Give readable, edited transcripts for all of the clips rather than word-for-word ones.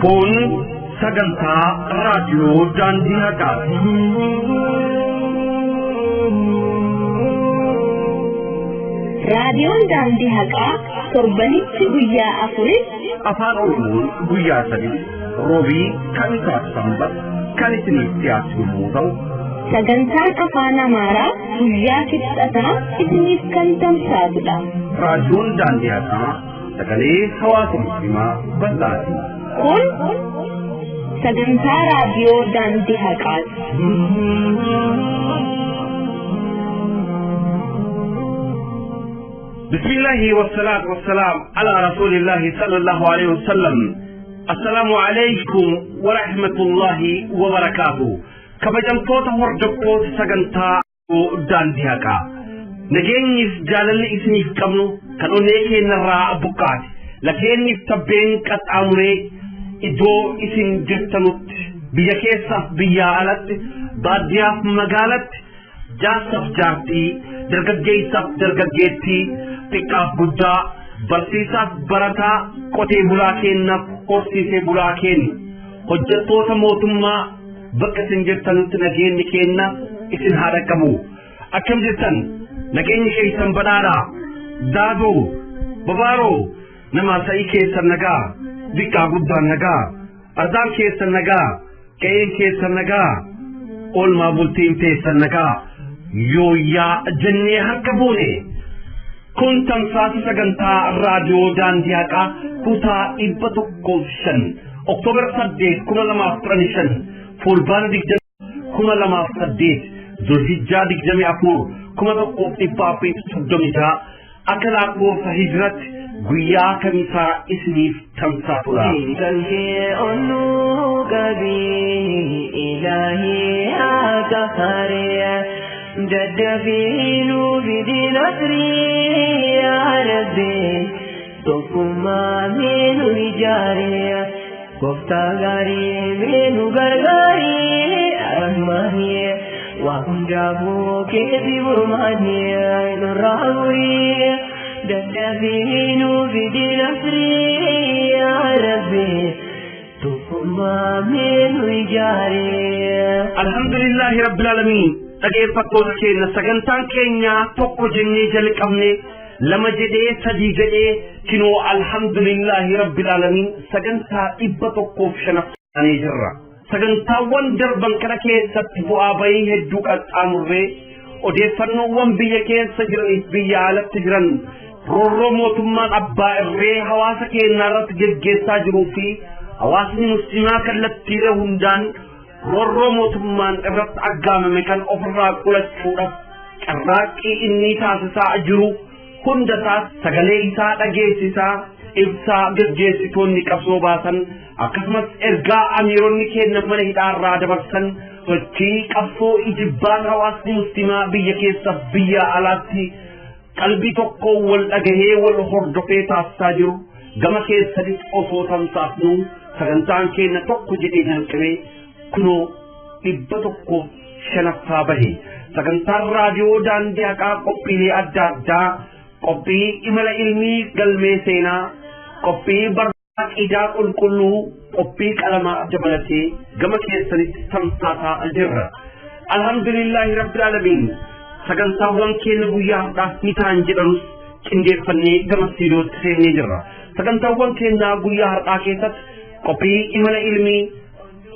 Kun sagantaa raadiyoo daandii haqaati. Raadiyoon daandii haqaa torbanitti guyyaa afurii afaan Oromoo guyyaa sadii roobii kamisaa Sanbata kan isiniif dhiyaatu yommuu ta'u, sagantaan afaan Amaaraa guyyaa kibxataa isiniif kan tamsaasudha. Raadiyoon daandii haqaa sagalee hawaasa musliimaa bal'aati. Kun sagantaa raadiyoo daandii haqaati. بسم الله والصلاة والسلام على رسول الله صلى الله عليه وسلم. السلام عليكم ورحمة الله وبركاته. كبجمتوت وردقوت سجنتا داندي هكا نجينيس جالل اسمي كمنو كانوا نيكي نرى بقات لكني تبين كت أمري إدو اسم جتنوت بيكيسة بيالت باديا مقالت جاسف جارتي درجة درجتي xiqqaaf guddaa barsiisaaf barataa qotee bulaa kennaaf horsiisee bulaa kennu hojjettoota mootummaa bakka isin jirtanitti nageenyi kenna isin haa dhaqqabu. Akkam jirtan nageenyi keessan badhaadhaa daaduu babaaroo nama sa'ii keessan nagaa xiqqaa guddaan nagaa ardaan keessan nagaa qe'een keessan nagaa oolmaa bultiin teessan nagaa yooyyaa jennee harka buune. Kun tamsaasa sagantaa raadiyoo daandii haqaa kutaa 105 Oktoobar 8 2015 fulbaana 2008 Zulhijjaa 24 1136 akka lakkoofsa hijratti guyyaa kamisaa isiniif tamsaasudha. جدفينو بدين أسري يا ربي توكما مينو رجاري كفتا غاري مينو غرغاري أرماني وهم جابو كيدي برماني نراوي جدفينو بدين أسري يا ربي توكما مينو رجاري. الحمد لله رب العالمين. dhaggeeffattoota keenya sagantaan keenya tokko jennee jalqabne lama jedhee sadii jedhee kinoo alhamdulillahi rabbil alamin sagantaa 105 jirra. Sagantaawwan darban kana keessatti bu'aa bahii hedduu qaxxaamurree odeeffannoowwan biyya keessa jiraniif biyya alatti jiran roorroo mootummaan abbaa irree hawaasa keenya irratti geggeessaa jiruu fi hawaasni musliimaa kallattiilee hundaan roorroo mootummaan irratti aggaamame kan ofirraa qolachuudhaaf carraaqqii inni taasisaa jiru hundasaas sagalee isaa dhageessisaa ibsaa gaggeessitoonni qabsoo baasan akkasumas ergaa amiironni keenya mana hidhaarraa dabarsan sochii qabsoo ijibbaan hawaasni musliimaa biyya keessa biyya alaatti qalbii tokko wal dhagahee wal hordofee taasisaa jiru gama keessatti osoo tamsaasnu sagantaan keenya tokko jedhee jalqabee kunoo 105 bahe sagantaan raadiyoo daandii haqaa qophiilee adda addaa qophii imala ilmii galmee seenaa qophii barnaaqiidaa qulqulluu qophii qalamaa dabalatee gama keessanitti tamsaasaa jirra. Alhamdulillahi rabbil alamin sagantaawwan keenya guyyaa har'aaf ni ta'an jedhanus qindeeffannee gama siidootti seenee jirra. Sagantaawwan keenya guyyaa har'aa keessatti qophii imala ilmii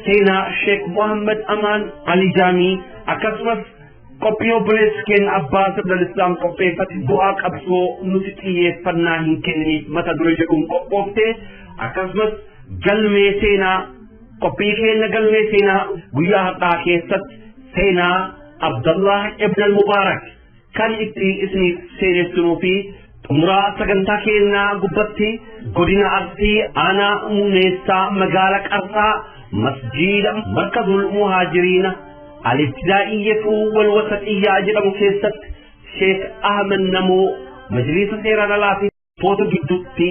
سينا شيخ محمد أمان علي جامي أكسمس قبيو بريس كين أباس عبد الإسلام قبي فتح دعاء أبسو نسيتيه فناهين كنني متى درجكم قبوته أكسمس جلمي سينا قبي كين جلمي سينا ويا تاكي ست سينا عبد الله ابن المبارك كان إتي اسمي سينا سنوفي تمرا سجنتا كينا قبتي قدنا أرسي أنا منيسا مجالك أرسا مسجد مركز المهاجرين الابتدائية والوسطية أجل مكيست شيخ أحمد نمو مجلس سيرانا لاتي فوتو جدوتي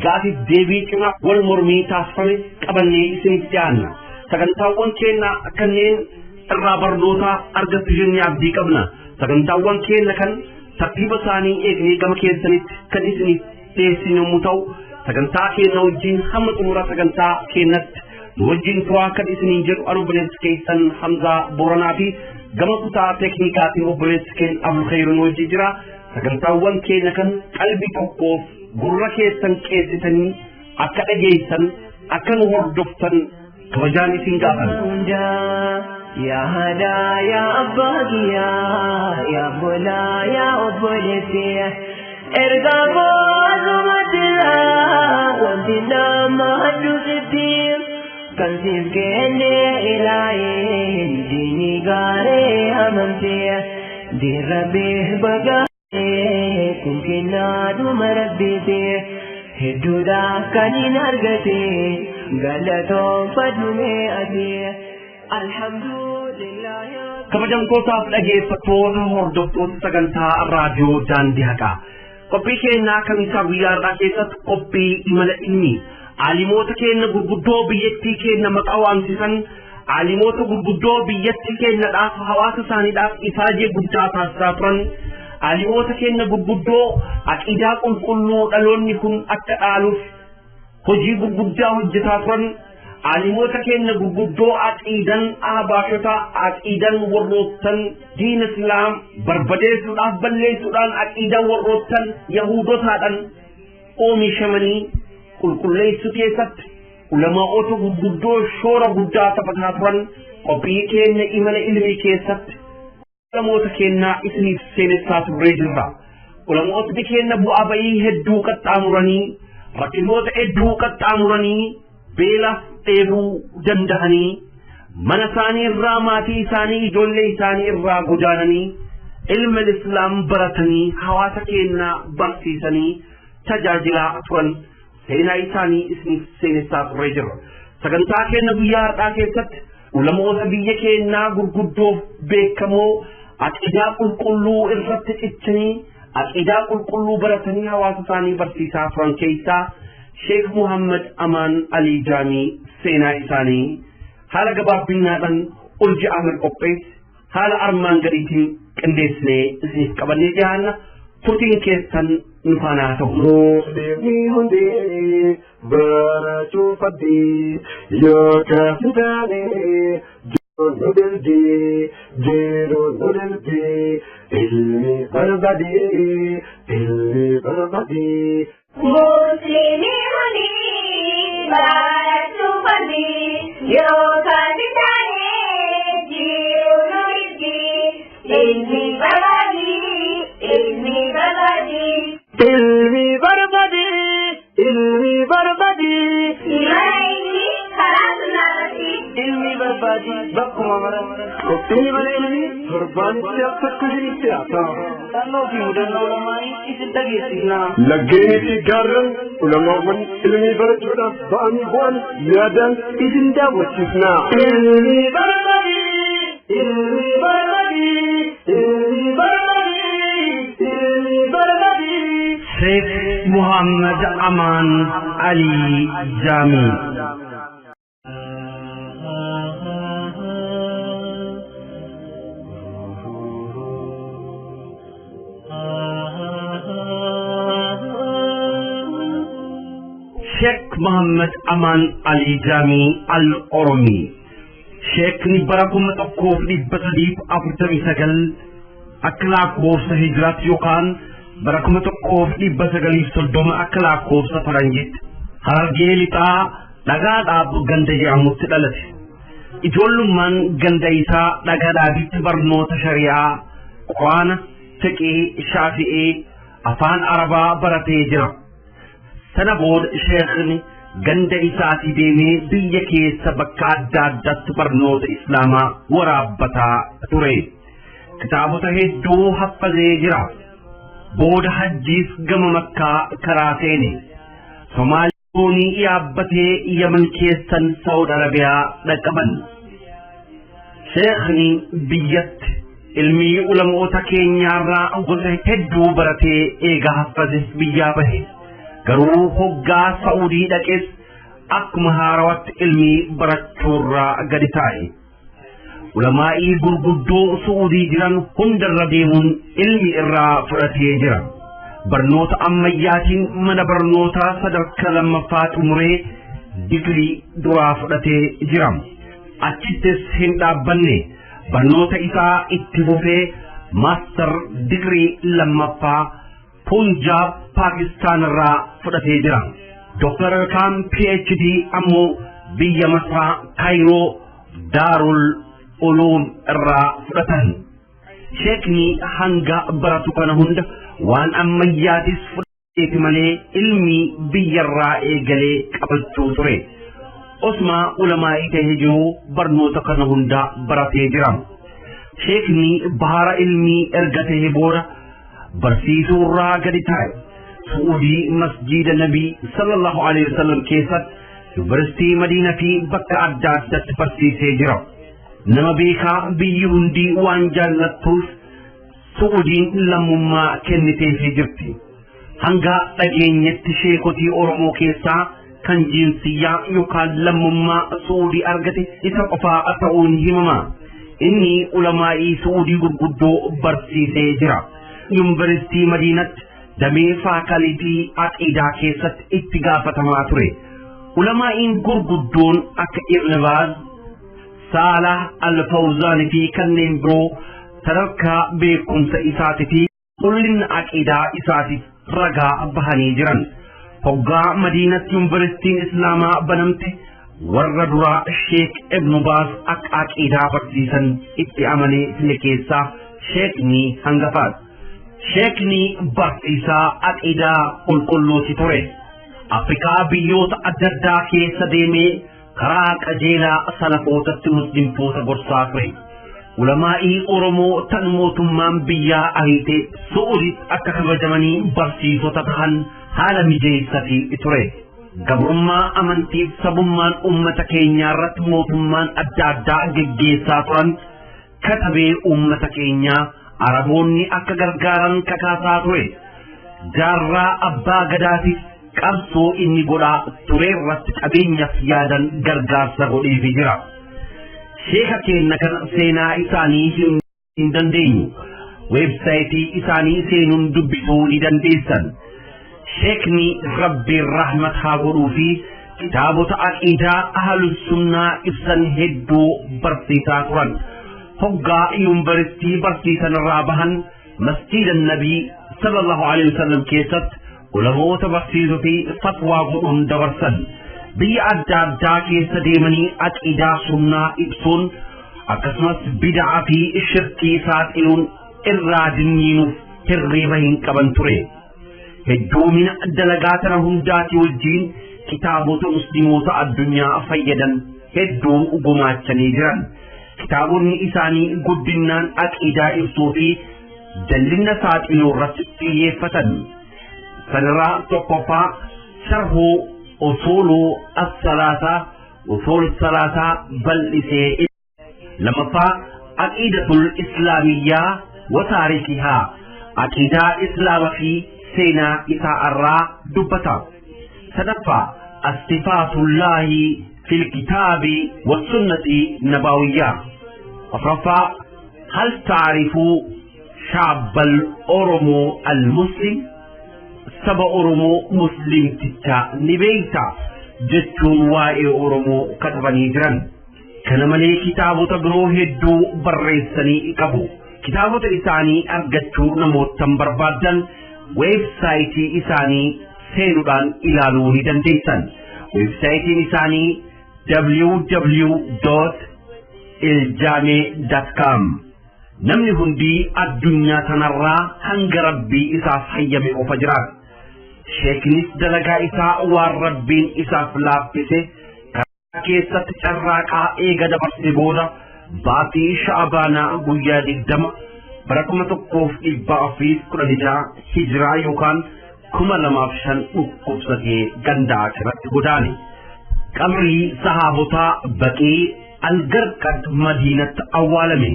غاتي ديبي كما والمرمي تاسفمي قبلني اسم جانا سكنتاوان كينا كنين الرابردوتا أرجس جنيا عبدي قبنا سكنتاوان كينا كان تقريبا ثاني إغني كما كيسانيت كان اسمي تيسين متو sagantaa keenya wajjin hamma xumura sagantaa keenyatti wajjin turaa kan isiniin jedhu obboleessi keessan Hamzaa Booranaa fi gama kutaa teeknikaatiin obboleessi keenya Abdul Khayruun wajjin jira. Sagantaawwan keenya kan qalbii tokkoof gurra keessan qeessitanii akka dhageessan akka nu hordoftan kabajaan isin gaafata. Ya hada ya abbagiya ya bola ya obbolesiya erga bozumatila wantina mahadusiti kansif kene ilahi dini gare amantiya dirabe baga kunkina dumarabbiti hedduda kanin argate galato fadlume ati alhamdulillah. Kabajamtootaaf dhageeffattoota hordoftoota sagantaa raadiyoo daandii haqaa qophii keenyaa kamisaa guyyaarraa keessatti qophii imala ilmii aalimoota keenya gurguddoo biyyattii keenya maqaa waamsisan aalimoota gurguddoo biyyattii keenyadhaaf hawaasa isaaniidhaaf ifaajee guddaa taasisaa turan aalimoota keenya gurguddoo aqiidaa qulqulluu dhaloonni kun akka dhaaluuf hojii gurguddaa hojjetaa turan aalimoota keenya gurguddoo aqiidan abaashota aqiidan warroottan diin islaam barbadeessuudhaaf balleessuudhaan aqiidan warroottan yahudotaadhaan oomishamanii qulqulleessuu keessatti ulamaa'ota gurguddoo shoora guddaa taphataa turan qophii keenya imala ilmii keessatti ulamoota keenyaa isiniif seenessaa turree jirra. Ulamootni keenya bu'aa bayii hedduu qaxxaamuranii rakkinoota hedduu qaxxaamuranii beela dheebuu danda'anii mana isaanii irraa maatii isaanii ijoollee isaanii irraa godaananii ilma islaam baratanii hawaasa keenyaa barsiisanii tajaajilaa turan seenaa isaanii isiniif seenessaa turree jirra. Sagantaa keenya guyyaa har'aa keessatti ulamoota biyya keenyaa gurguddoof beekamoo aqiidaa qulqulluu irratti cichanii aqiidaa qulqulluu baratanii hawaasa isaanii barsiisaa turan keessaa Sheikh Muhammad Aman Ali Jami seenaa isaanii haala gabaabinaadhaan urji Ahmed qopheesse haala armaan gadiitiin qindeessinee isiniif qabannee dhiyaanna turtiin keessan nu faana ta'u. Deemni hundi barachuu fadhii yookaan fitaanii jiruun nu dilbii jiruun nu dilbii ilmi barbadii. Muslimi huni barachuu fadhii yookaan fitaanii jiruun nu dilbii ilmi barbadii. Bakkuma mara qophiin mana ilmii torbaanitti akka kushinitti haata. Naannoo fi mudannoo lamaanii isin dhageessifna. Laggeenitti gaarran ulamaawwan ilmii barachuudhaaf ba'anii bu'an yaadaan isin daawwachiifna. Ilmi barbadii, ilmi barbadii, ilmi barbadii, ilmi barbadii. Sheikh Muhammad Aman Ali Jami. Sheikh Muhammad Aman Ali Jami Al-Oromi Sheikh ni barakum tokkoof dhibba sadiif 49 akka lakkoofsa hijraatti yookaan barakum tokkoof dhibba 930 akka lakkoofsa faranjiitti Harargee lixaa dhagaadhaaf ganda jedhamutti dhalate. Ijoollummaan ganda isaa dhagaadhaabitti barnoota shari'aa Quraana fiqii Shaafi'ii afaan Arabaa baratee jira. Sana booda sheekni ganda isaatii deemee biyya keessa bakka adda addaatti barnoota islaamaa waraabbataa ture. Kitaabota hedduu haffazee jira. Booda hajjiis gama Makkaa karaa seene. Somaaliyoonii yaabbatee Yaman keessan Saawud Arabiyaa dhaqqaban. Sheekni biyyatti ilmii ulamoota keenyaarraa gosa hedduu baratee eega haffazes biyyaa bahe. Garuu hoggaa Saa'udii dhaqes akkuma haarawatti ilmii barachuurraa gadi taa'e. Ulamaa'ii gurguddoo Saa'udii jiran hundarra deemuun ilmi irraa fudhatee jira. barnoota ammayyaatiin mana barnootaa sadarkaa lammaffaa xumuree digrii duraa fudhatee jira. Achittis hin dhaabbanne barnoota isaa itti fufee maaster digrii lammaffaa Punjab Pakistan irraa fudhatee jira. Dr. Kan PhD ammoo biyya Masraa Kaayiroo Daarul Uluum irraa fudhatan. Sheekni hanga baratu kana hunda waan ammayyaatis fudhateeti malee ilmi biyyarraa eegalee qabachuu ture. Osuma ulamaa'ii ta'ee jiru barnoota kana hunda baratee jira. Sheekni bahara ilmii erga ta'ee booda barsiisuurraa gadi taa'e. Suudii masjiida Nabii sallallahu alaihi wasallam keessatti yuunivarsiitii Madiinaa fi bakka adda addaatti barsiisee jira. Nama beekaa biyyi hundi waan jaallattuuf Suudiin lammummaa kenniteefii jirti. Hanga dhageenyetti sheekotii Oromoo keessaa kan jinsiyyaa yookaan lammummaa Suudii argate isa qofaa ta'uun himama. Inni ulamaa'ii Suudii gurguddoo barsiisee jira. Yuunivarsiitii Madiinaatti damee faakalitii aqiidaa keessatti itti gaafatamaa ture. Ulamaa'iin gurguddoon akka Ibn Baaz, Saalah Al-Fawzaan fi kanneen biroo sadarkaa beekumsa isaatii fi qulqullina aqiidaa isaatiif ragaa bahanii jiran. Hoggaa Madiinatti yuunivarsiitiin Islaamaa banamte warra duraa Sheek Ibn Baaz akka aqiidaa barsiisan itti amanee file keessaa Sheekni hangafaadha. Sheekni barsiisaa aqiidaa qulqulluuti ture. Afrikaa biyyoota adda addaa keessa deemee karaa qajeelaa salafootatti muslimtoota gorsaa ture. Ulamaa'ii Oromoo tan mootummaan biyyaa ahite Suuditti akka kabajamanii barsiisota ta'an haala mijeessatii ture. Gabrummaa amantiif sabummaan ummata keenyaa irratti mootummaan adda addaa geggeessaa turan katabee ummata keenyaa Araboonni akka gargaaran kakaasaa ture. Jaarraa abbaa gadaatiif qabsoo inni godhaa ture irratti qabeenyaaf yaadan gargaarsa godheefii jira. Sheeka keenya kana seenaa isaanii hin dandeenyu. Weebsaayitii isaanii seenuun dubbisuu ni dandeessan. Sheekni Rabbiin rahmat haa godhuu fi kitaabota aqiidaa ahlus sunnaa ibsan hedduu barsiisaa turan. Hoggaa yuunivarsiitii barsiisan irraa bahan masjiida Nabii sallallahu alaihi wasallam keessatti ulamoota barsiisuu fi fatwaa godhuun dabarsan. Biyya adda addaa keessa deemanii aqiidaa sunnaa ibsuun akkasumas bid'aa fi shirkii saaxiluun irraa dinniinuuf hirriiba hin qaban ture. Hedduumina dalagaa tana hundaati wajjiin kitaabota musliimoota addunyaa fayyadan hedduun gumaachanii jiran. Kitaabonni isaanii guddinaan aqiidaa ibsuu fi jallina saaxiluu irratti xiyyeeffatan. Sanarraa tokkoffaa sharhuu usuluu as-salaasaa usul salaasaa bal'isee lamaffaa aqiidatul islaamiyyaa wa taarikihaa aqiidaa islaama fi seenaa isaa irraa dubbata. sadaffaa astifaatullaahi fil kitaabi wa sunnati nabawiyyaa. afraffaa hal taarifuu shaabbal oromoo al-muslim saba oromoo muslimticha ni beeyta jechuun waa'ee oromoo katabanii jiran. kana malee kitaabota biroo hedduu barreessanii qabu. kitaabota isaanii argachuu namoota barbaadan weebsaayitii isaanii seenuudhaan ilaaluu ni dandeessan. weebsaayitiin isaanii www.iljame.com. namni hundi addunyaa tanarraa hanga rabbii isaaf hayyame ofa jiraata. Sheeknis dalagaa isaa waan rabbiin isaaf laaffise karaa keessatti carraaqaa eega dabarse booda baatii sha'abaanaa guyyaa 20 bara 1416 hijiraa yookaan 2005 dhukkubsatee gandaa irratti godaane. qabrii sahaabotaa baqee algarqad madiinatti awwaalame.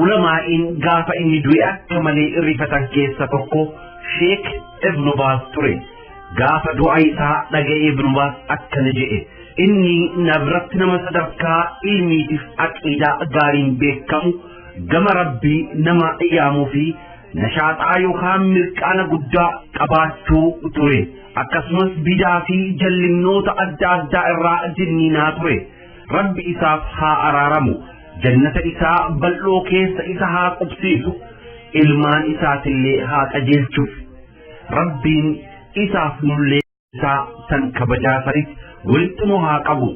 ulamaa'iin gaafa inni du'e akka malee irrifatan keessa tokko Sheek Ibn Baaz ture. gaafa du'a isaa dhaga'ee Ibn Baaz akkana jedhe: inni nabratti nama sadarkaa ilmiitiif aqiidaa gaariin beekamu gama rabbii nama iyaamuu fi nashaaxaa yookaan mirqaana guddaa qabaachuu ture. Akkasumas bidaa fi jallinnoota adda addaa irraa jinninaa ture. Rabbi isaaf haa araaramu, jannata isaa bal'oo keessa isa haa qubsiisu, ilmaan isaatillee haa qajeelchuuf. Rabbiin isaaf nullee isaa tan kabajaa sanitti walitti nu haa qabu.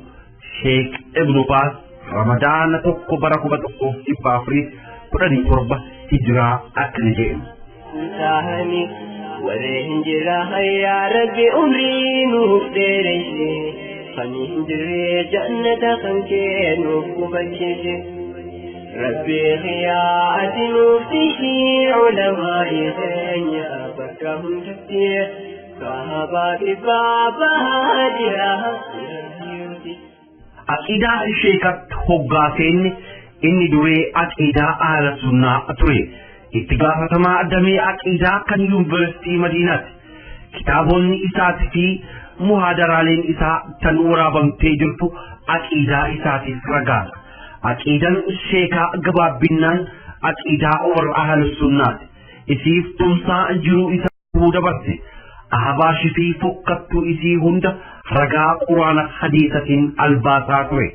Sheek Ibnu Baas Ramadaana tokko bara 1417 hijiraa akkana jedhu. والهجرة يا ربي أمري نوفدريش خنيجري جنة خنكين وكبشش ربي خيات نوفتشي علماء خينيا بكهم تفتيح صحابات بابا هاجرة عقيدة الشيخة هقاسين إني دوي عقيدة أهل السنة أتري اتقافتما أدمي عقيدة كان يونيفرسيتي مدينة كتابون إساتي في مهادرالين إسا تنورا بمتجرتو عقيدة إساتي فرقال عقيدة الشيخة قباب بنان عقيدة أور أهل السنة إسيف تنسى جرو إسا هودا برسي أهباشي في فقدتو إسي هند رقا قرآن حديثة الباساتوي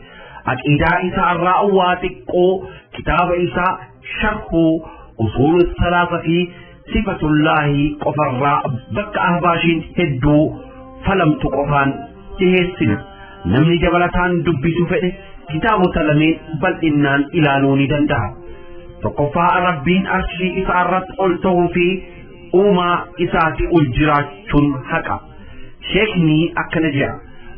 عقيدة إسا الرأواتكو كتاب إسا شرحو أصول الثلاثة في صفة الله قفر بك أهباشين هدو فلم تقفان تهسن نمني جبلتان دبي سفئه كتاب تلمين بل إنان إلانوني دندها فقفاء ربين أرشي إسارت قلته في أوما إساتي الجراج حكا شيخني أكنجا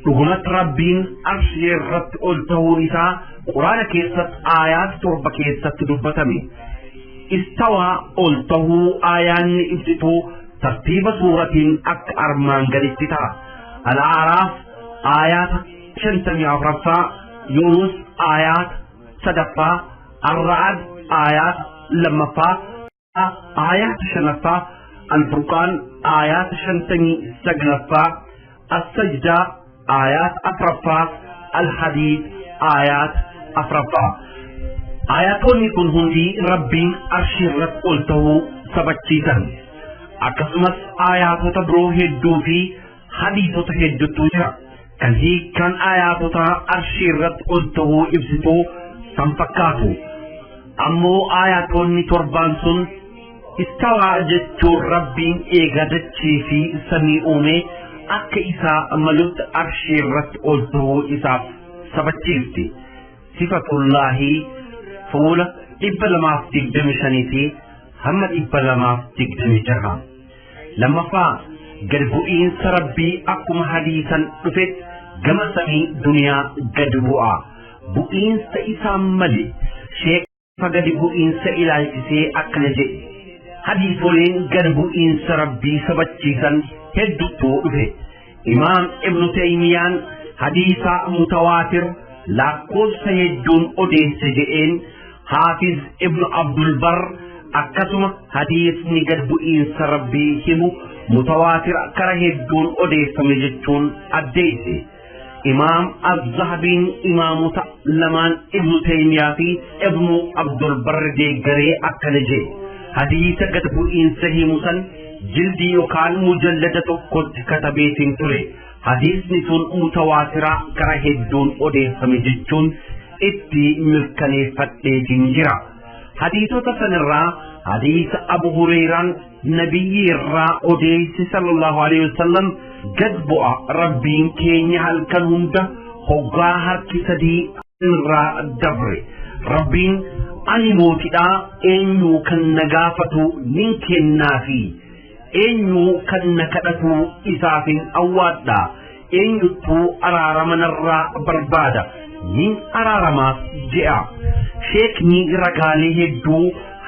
رغنت ربين أرشي رت قلته نساء قرآن كيست آيات تربة كيست دبتمي استوى قلته آيان إفتتو ترتيب سورة أرمان قلتتا الأعراف آيات شنتمي أفرفا يونس آيات صدفا الرعد آيات لمفا آيات شنفا الفرقان آيات شنتمي سجنفا السجدة آيات أفرفا الحديد آيات أفرفا آياتوني كن هندي ربي أرشيرت قلته سبتشيزا أكسمس آيات تبرو هدو في حديث تهدو توجا كان هي كان آيات أرشيرت قلته إبسطو سنفكاتو أمو آياتوني تربان سن استوى جتو ربي إيغادتشي في سميئومي أكا إسا ملوت أرشيرت قلته إسا سبتشيزتي صفة الله فولا إبلا ما تقدم شنيتي هم إبلا ما تقدم جرها لما فا قلبوئين سربي أقوم حديثا رفت قم سمي دنيا قلبوئا بوئين سئسا ملي شيء فقلبوئين سئلايكسي أقنجي حديثولين قلبوئين سربي سبتشيسا هدوتو رفت إمام ابن تيميان حديثا متواتر لا كل سيدون أديس جئين حافظ ابن عبد البر أكتم حديث نقد بئين سربي همو متواتر كرهدون أديس مجتون أديس إمام الزهبين إمام لمان ابن تيمية ابن عبد البر دي غري أكنجي حديث قد بئين سهيموسا جلدي يقال مجلدة قد كتبيتين تري حديث نسون متواترة كرهدون أديس مجتون إتي ملكني فتيتين جرا حديث تسنرا حديث أبو هريرة نبي الرا أديس صلى الله عليه وسلم قد بؤا ربين كيني هالكنهم ده هقا هركسدي الرا دبري ربين أني موتدا إنيو كان نغافتو ننكن نافي إنيو كان نكدتو إسافين أوادا إنيو تو أرارمن الرا بربادا من أرارما جاء شيكني رقالي هدو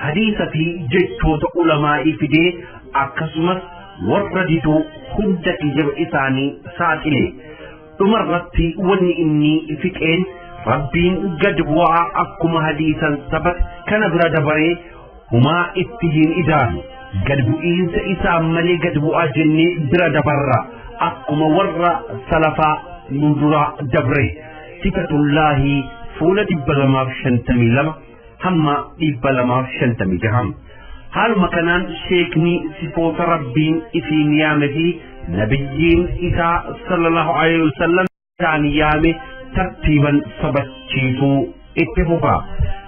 حديثتي جدتو علماء فدي أكسمس ورددو خدت جب إساني ساكلي تمرتي وني إني فكين ربين قد بوعى أكما حديثا سبت كان برد بري هما اتجين إدان قد بوئين سإسام ملي قد بوعى جني برد برا أكما ورى سلفا نندرا دبري صفة الله فولة إبلا ما شنتمي لما هم إبلا ما شنتمي جهم حال مكانان شيكني صفات ربين في نيامتي نبيين إساء صلى الله عليه وسلم كان يامي ترتيبا سبتشيتو اتفقا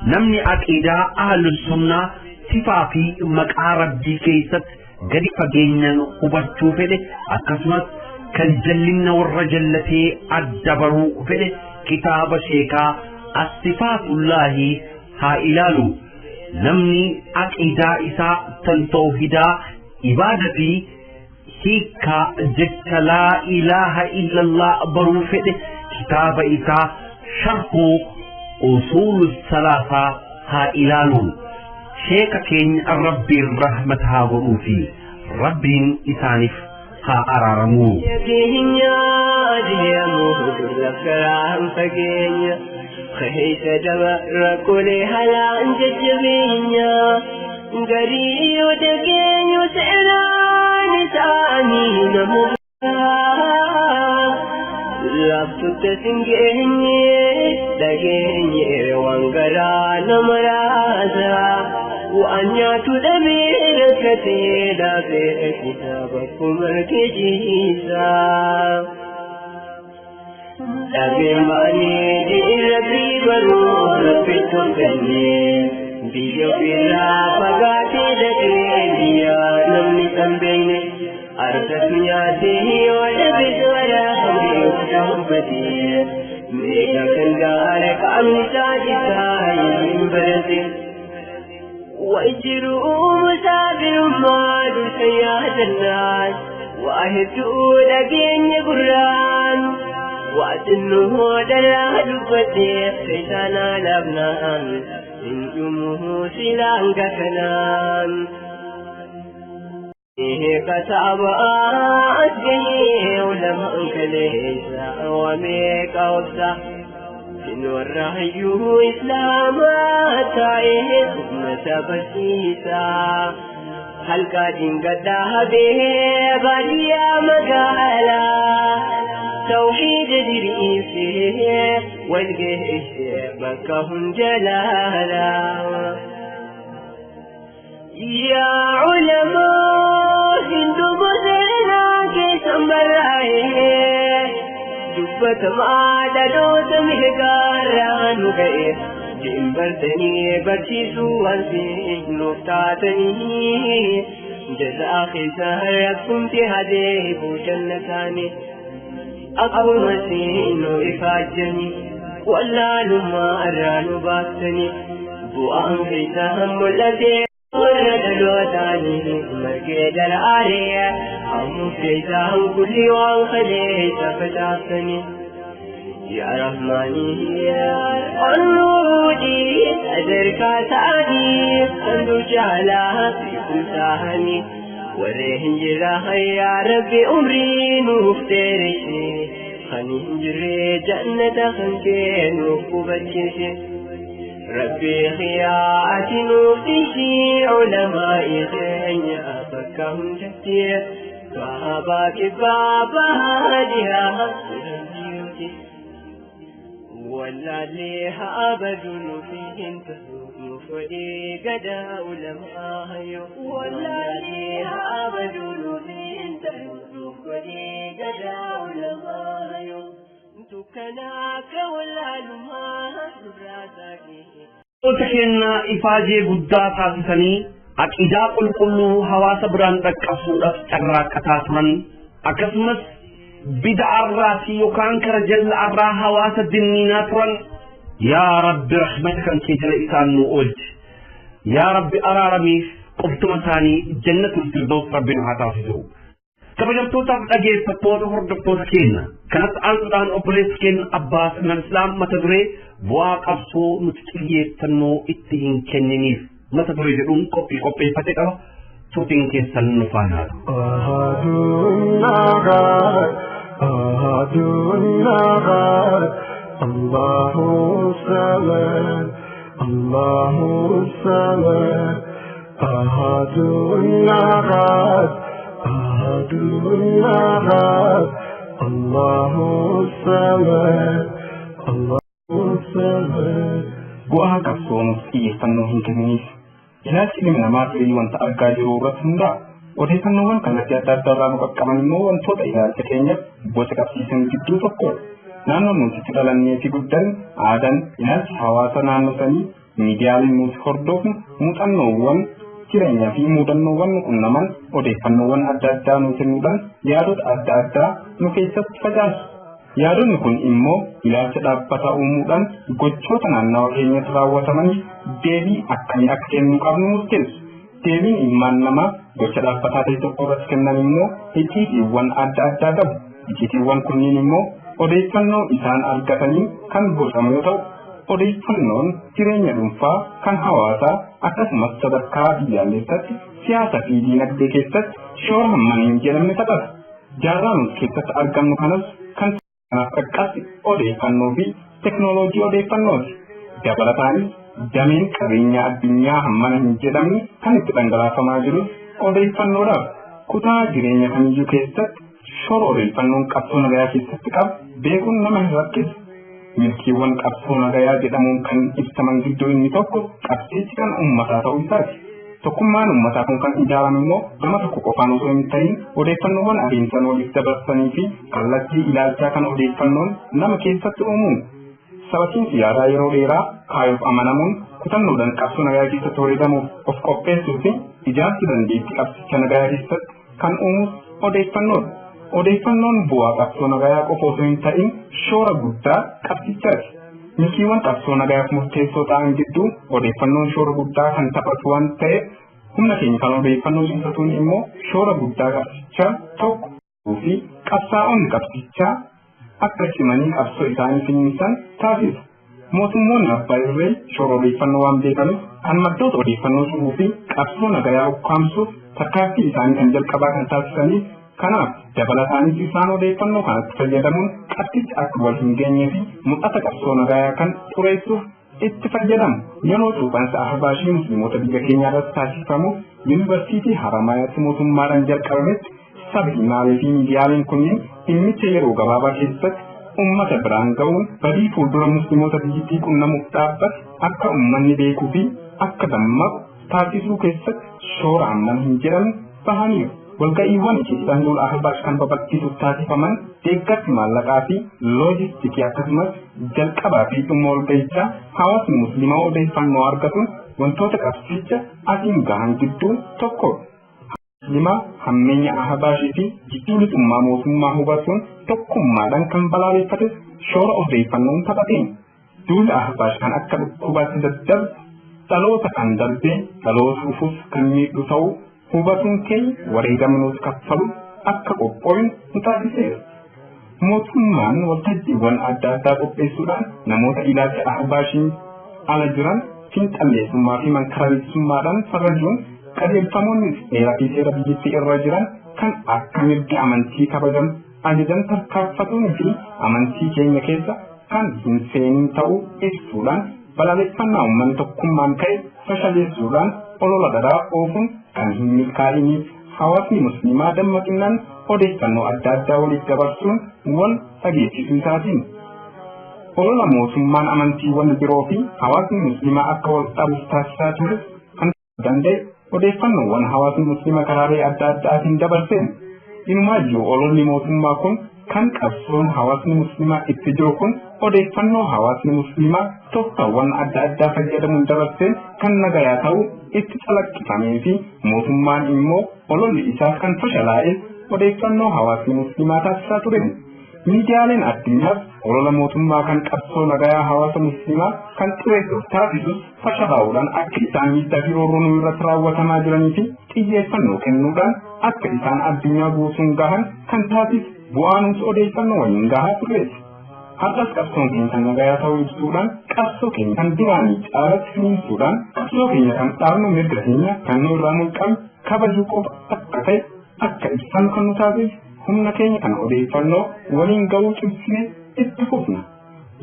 نمني أكيدا أهل السنة صفاتي مكا ربي كيست قد فقينا هبتو فده أكسمت كالجلن والرجلتي الدبرو فده كتاب شيكا الصفات الله ها إلالو نمني أكيدا إساء تنتوهدا إبادتي هيكا جدت لا إله إلا الله برو فده كتاب إساء شرحو أصول الثلاثة ها إلالو شيكا كين ربي الرحمة ها وروفي ربي إسانف ها أرارمو خيس دبر كل هلا ججبينيا غريو دكيو سيران تاني نمو لابتو تسنجيني دكيني وانغرا نمرازا وأنيا تدبير كتيدا في كتابكم مركجيسا أبيماني ربي برو ربي تنفني بيو فيلا فقاتي دكيديا نمني تنبيني أردتني آتيه ودبي سورا همي وكتنبتي ميكا كندارك أمني ساجتا يمين برزي وإجروا مسافر مال سياد الناس وأهدوا لقين قران وأتنه دلا دفتي سيسانا لبنان إن يمه سلان كفنان إيه كتاب أسجيه ولمن كليسا وميك أوسا إن ورحيه إسلاما تائه حكمة بسيسا هل قادين قدها به بديا مقالا توحيد دريسه والجيش بكهم جلالا يا علماء هندو بزرنا كيسم برائه دبت ما دلوت مهقاران گئے جن بردنی برچی سوانسی نفتاتنی جزا خسار اکمتی حدیب جنتانی أبو مسين وإفاجني ولا لما أرانو باستني بوأن خيسهم الذي ورد الوطاني مرقيد العالية أمو خيسهم كل وان خليت فتاستني يا رحماني يا النودي أدرك سعدي أندو جعلها في كل ساهني وريهن جراها يا ربي أمري نفترشي خني جري جنة خنكين وفبتشي ربي خياتي نفتشي علمائي خيني أفكهم جتي باباك بابا هاديها ولا ليها أبد فيهن تسوق مفدي قدا علماء ولا ليها أبد فيهن تسوق مفدي قدا علماء تكناك ولا لما راسك تكنا إفاجي قدا تاسسني أكيدا كل حواس بران تكفورة تغراك تاسمن أكسمس بدع الراسي يكان كرجل أرى حواس الدنينات يا رب رحمتك أنت جلئتان نقولت يا رب أرى رميس قبت مساني جنة الفردوس ربنا هاتافزو كما جمتوتا أجيب فتوتا هردكتوتا كينا كانت أنتان أبريس كين أباس من الإسلام متدري بواق أبسو متكلية تنو اتهين كنينيف متدري جدون كوبي فتكا توتين كيسان نفانا الله الصمد الله الصمد أحد الأحد أحد الأحد الله الصمد الله الصمد Buah kapsong iifanno hinkanis ilaalchi ilmi namaa ta'ee wanta argaa jiru irratti hundaa'a. Odeeffannoowwan kallattii adda addaa irraa nu qaqqaban immoo wantoota ilaalcha keenyaaf boca qabsiisan gidduu tokkodha. Naannoon nuti itti dhalannee fi guddanne aadaan ilaalchi hawaasa naannoo sanii miidiyaaleen nuti hordofnu muuxannoowwan jireenyaa fi muudannoowwan nu qunnaman odeeffannoowwan adda addaa nu kennuudhaan yaadota adda addaa nu keessatti facaasu. Yaadonni kun immoo ilaalcha dhaabbataa uumuudhaan gochoota naannawa keenyatti raawwatamaniif deebii akkamii akka kennuu qabnu murteessu. Deebiin ilmaan namaa gocha dhaabbataa ta'e tokko irratti kennan immoo icciitiiwwan adda addaa qabu. Icciitiiwwan kunniin immoo odeeffannoo isaan argatanii kan bocamu yoo ta'u, odeeffannoon jireenya dhuunfaa kan hawaasaa akkasumas sadarkaa biyyaalessaatti siyaasa fi diinagdee keessatti shoora hammana hin jedhamne taphata. Jaarraa nuti keessatti argamnu kanas kan qaqqabsi odeeffannoo fi teknooloojii odeeffannooti. Dabalataanis dameen qabeenya addunyaa hammana hin jedhamne kan itti dhangalaafamaa jirus odeeffannoodhaaf. Kutaa jireenya kamiyyuu keessatti shoora odeeffannoon qabsoo nagayaa keessatti qabu beekuun nama hin rakkisu. Milkiiwwan qabsoo nagayaa jedhamuun kan ibsaman gidduu inni tokko qabsichi kan uummataa ta'uu isaati. Tokkummaan uummataa kun kan ijaarame immoo nama tokko qofaan osoo hin ta'in odeeffannoowwan adeemsan waliif dabarsanii fi kallattii ilaalchaa kan odeeffannoon nama keessatti uumuun. Sabatiinsi yaadaa yeroo dheeraa kaayuuf amanamuun kutannoodhaan qabsoo nagayaa keessatti wareegamuuf of qopheessuu fi ijaarsi dandeettii qabsicha nagayaa keessatti kan uumus odeeffannoodha. Odeeffannoon bu'aa qabsoo nagayaa qofa osoo hin ta'in shoora guddaa qabsichaati. Milkiiwwan qabsoo nagayaaf murteessoo ta'an gidduu odeeffannoon shoora guddaa kan taphatu waan ta'eef humna keenya kan odeeffannoo cimsatuun immoo shoora guddaa qabsichaa tokko fi qabsaa'onni qabsichaa akka cimanii qabsoo isaanii finiinsan taasisu. Mootummoonni abbaa irree shoora odeeffannoo waan beekaniif kan maddoota odeeffannoo cimuu fi qabsoo nagayaa ukkaamsuuf tarkaanfii isaanii kan jalqabaa kan taasisaniif. Kanaaf dabalataanis isaan odeeffannoo kanatti fayyadamuun qabsicha akka wal hin geenyee fi mul'ata qabsoo nagayaa kan xureessuuf itti fayyadamu. Yeroo cuuphansa ahbaashii musliimota biyya keenyaa irratti taasifamuuf yuunivarsiitii Haramayaatti mootummaadhaan jalqabametti sabinaalee fi miidiyaaleen kunniin dhimmicha yeroo gabaabaa keessatti uummata biraan ga'uun badii fuuldura musliimota biyyattii qunnamuuf dhaabbate akka uummanni beekuu fi akka dammaqu taasisuu keessatti shoora hammana hin jedhamne bahaniiru. Walga'iiwwan icciitaan lol ahbaash kan babal'isuuf taasifaman deeggarsi maallaqaa fi loojistikii akkasumas jalqabaa fi dhumma walga'ichaa hawaasni musliimaa odeeffannoo argatuun wantoota qabsicha asiin gahan gidduu tokkodha. Musliimaa hammeenya ahbaashii fi jidduu lixummaa mootummaa hubachuun tokkummaadhaan kan balaaleffate shoora odeeffannoon taphateen. Duula ahbaash kan akka dhukkubaatti daddarbe dhaloota kan darbee dhaloota dhufuuf kan miidhu ta'uu hubatuun keenya wareegama nuti kaffalu akka qophoofnu nu taasiseera. Mootummaan waltajjiiwwan adda addaa qopheessuudhaan namoota ilaalcha ahbaashiin ala jiran fiinxalleessummaa fi mankaraleessummaadhaan farrajuun qajeelfamoonni seeraa fi seera biyyattii irra jiran kan akka mirgi amantii kabajan ajajan tarkaanfatuunii fi amantii keenya keessa kan hin seenin ta'uu ibsuudhaan balaaleffannaa uummanni tokkummaan ka'e fashaleessuudhaan olola dharaa oofuun kan hin milkaa'iniif hawaasni musliimaa dammaqinaan odeeffannoo adda addaa waliif dabarsuun wal dhageessisuu isaatiin. Olola mootummaan amantiiwwan biroo fi hawaasni musliimaa akka wal dhabuuf taasisaa ture kan danda'e odeeffannoowwan hawaasni musliimaa karaalee adda addaatiin dabarseen. Inumaayyuu ololli mootummaa kun kan qabsoon hawaasni musliimaa itti jiru kun odeeffannoo hawaasni musliimaa tooftaawwan adda addaa fayyadamuun dabarseen kan nagayaa ta'uu itti calaqqifamee fi mootummaan immoo ololli isaa kan fashalaa'e odeeffannoo hawaasni musliimaa taasisaa ture. Miidiyaaleen addunyaas olola mootummaa kan qabsoo nagayaa hawaasa musliimaa kan xureessuuf taasisus fashalaa'uudhaan akka isaan miidhaa fi roorroon irratti raawwatamaa jiranii fi xiyyeeffannoo kennuudhaan akka isaan addunyaa guutuun gahan kan taasisu bu'aanis odeeffannoo waliin gahaa tureeti. Har'as qabsoon keenya kan nagayaa ta'uu ibsuudhaan qabsoo keenya kan duraanii caalatti finiinsuudhaan qabsoo keenya kan dhaabnu mirga keenya kan nu irraa mulqame kabajuu qofa akka ta'e akka ibsan kan nu taasisu humna keenya kan odeeffannoo waliin ga'uu cimsine itti fufna.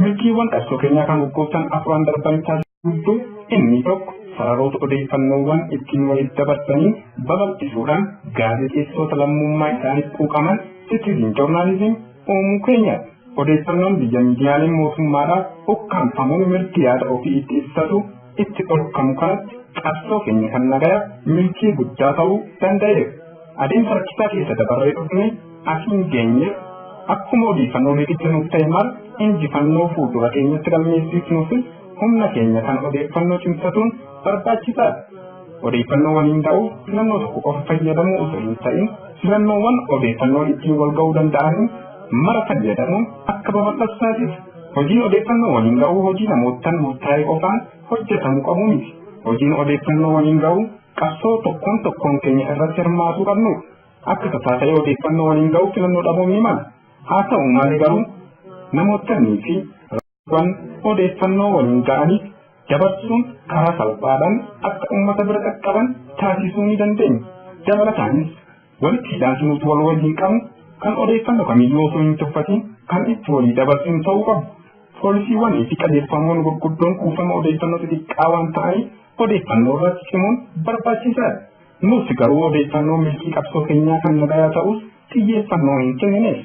Milkiiwwan qabsoo keenyaa kan gurgurtan afran darban taasisuu inni tokko sararoota odeeffannoowwan ittiin waliif dabarsanii babal'isuudhaan gaazexeessitoota lammummaa isaaniif quuqaman citizen journalism uumuu keenyaati. Odeeffannoon biyya miidiyaaleen mootummaadhaaf ukkaanfamuun mirgi yaada ofii itti ibsatu itti dhorkamu kanatti qabsoo keenya kan nagaya milkii guddaa ta'uu danda'eera. Adeemsa rakkisaa keessa dabarree dhufne asiin geenye akkuma odeeffannoo liqicha nuuf ta'e maal injifannoo fuuldura keenyatti galmeessifnuuf humna keenya kan odeeffannoo cimsatuun barbaachisaadha. Odeeffannoo waliin ta'uu filannoo tokko qofa fayyadamuu osoo hin ta'in filannoowwan odeeffannoo ittiin wal ga'uu danda'an mara fayyadamuun akka babal'asaatiif hojiin odeeffannoo waliin ga'uu hojii namootaan murtaa'e qofaan hojjetamuu qabu miti. Hojiin odeeffannoo waliin ga'uu qabsoo tokkoon keenya irratti hirmaatuu qabnu akka tasaa ta'ee odeeffannoo waliin ga'uu filannoo dhabuun ni mala. Haa ta'u malee garuu namootanii fi raawwan odeeffannoo waliin ga'aniif dabarsuun karaa salphaadhaan akka uummata bira qaqqaban taasisuu ni dandeenya. Dabalataanis walitti hidhaansi nuti wal waliin qabnu kan odeeffannoo kamiyyuu osoo hin tuffatin kan itti walii dabarsuun ta'uu qabu. Poolisiiwwanii fi qajeelfamoonni gurguddoon kuufama odeeffannoo xixiqqaa waan ta'aniif odeeffannoo irratti cimuun barbaachisaadha. Nuti garuu odeeffannoo milkii qabsoo keenyaa kan nagayaa ta'us xiyyeeffannoo hin kennineef.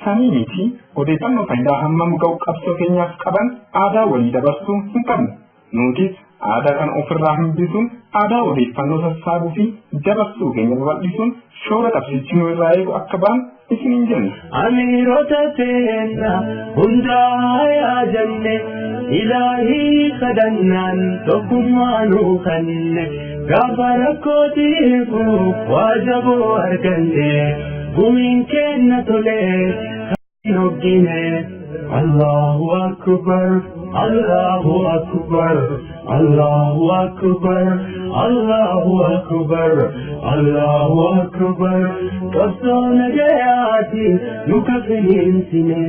Sanii miti odeeffannoo faayidaa hammam ga'u qabsoo keenyaaf qaban aadaa walii dabarsuu hin qabnu. Nutis aadaa kan ofirraa hambisuun aadaa odeeffannoo sassaabuu fi dabarsuu keenya babal'isuun shoora qabsiisuu irraa eegu akka ba'an isin hin jenne. Amiirota seenaa hundaa yaa jenne ilaahii kadhannaan tokkummaa nuu kanne gaafa rakkootiifu waa jaboo arganne gumiin kenna tolee kan hoggine. Allahu akbar, Allahu akbar, Allahu akbar, Allahu akbar, Allahu akbar. Qabsoo nagayaati nuka finiinsine.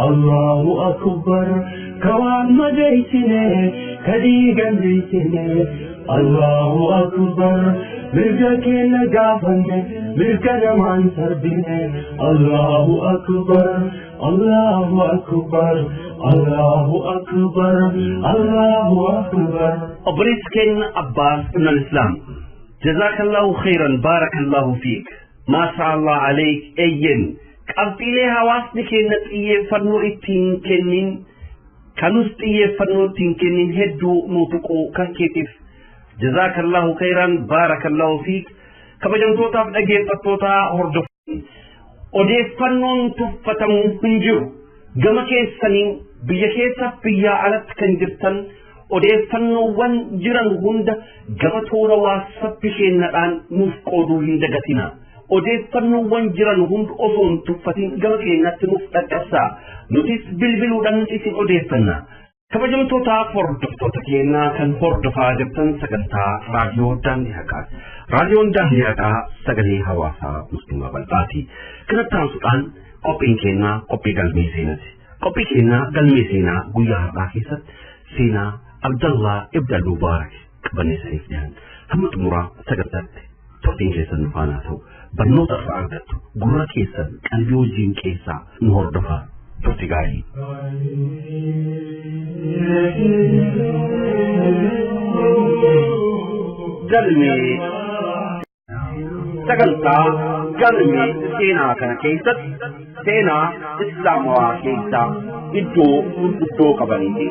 Allahu akbar, kawaan madeessine kadiigan beeksine. Allahu akbar, mirga keenya gaafanne mirga namaan sarbine. Allahu akbar, Allahu akbar, Allahu akbar, Allahu akbar. Obboleessi keenya Abbaas ibn al-Islaam, jazakallahu khairan, barakallahu fiik. Maasha Allah alayk eyyen qabxiilee hawaasni keenya xiyyeeffannoo ittiin kennin kanus xiyyeeffannoo ittiin kennin hedduu nu tuquu kan keetiif jazakallahu khairan, barakallahu fiik. Kabajamtootaaf dhaggeeffattootaa hordofaa odeeffannoon tuffatamuu hin jiru. Gama keessaniin biyya keessaaf biyya alatti kan jirtan odeeffannoowwan jiran hunda gama toora waasappii keenyadhaan nuuf qooduu hin dagatina. Odeeffannoowwan jiran hunda osoo hin tuffatin gama keenyatti nuuf dhaqqabsaa. Nutis bilbiluudhaan isin odeeffanna. Kabajamtootaaf hordoftoota keenyaa kan hordofaa jirtan sagantaa raadiyoo daandii haqaa. Raadiyoon daandii haqaa sagalee hawaasaa musliimaa bal'aati. Kanatti aansuudhaan qophiin keenyaa qophii galmee seenaati. Qophii keenyaa galmee seenaa guyyaa har'aa keessatti seenaa Abdallah ibn al-Mubarak qabaneessaniif jiran hamma xumuraa sagantaatti turtiin keessan nu faana ta'u barnoota irraa argattu gurra keessan qalbii wajjin keessaa nu hordofaa turti gaarii. Galmee sagantaa galmee seenaa kana keessatti seenaa islaamawaa keessaa iddoo gurguddoo qabaniiti.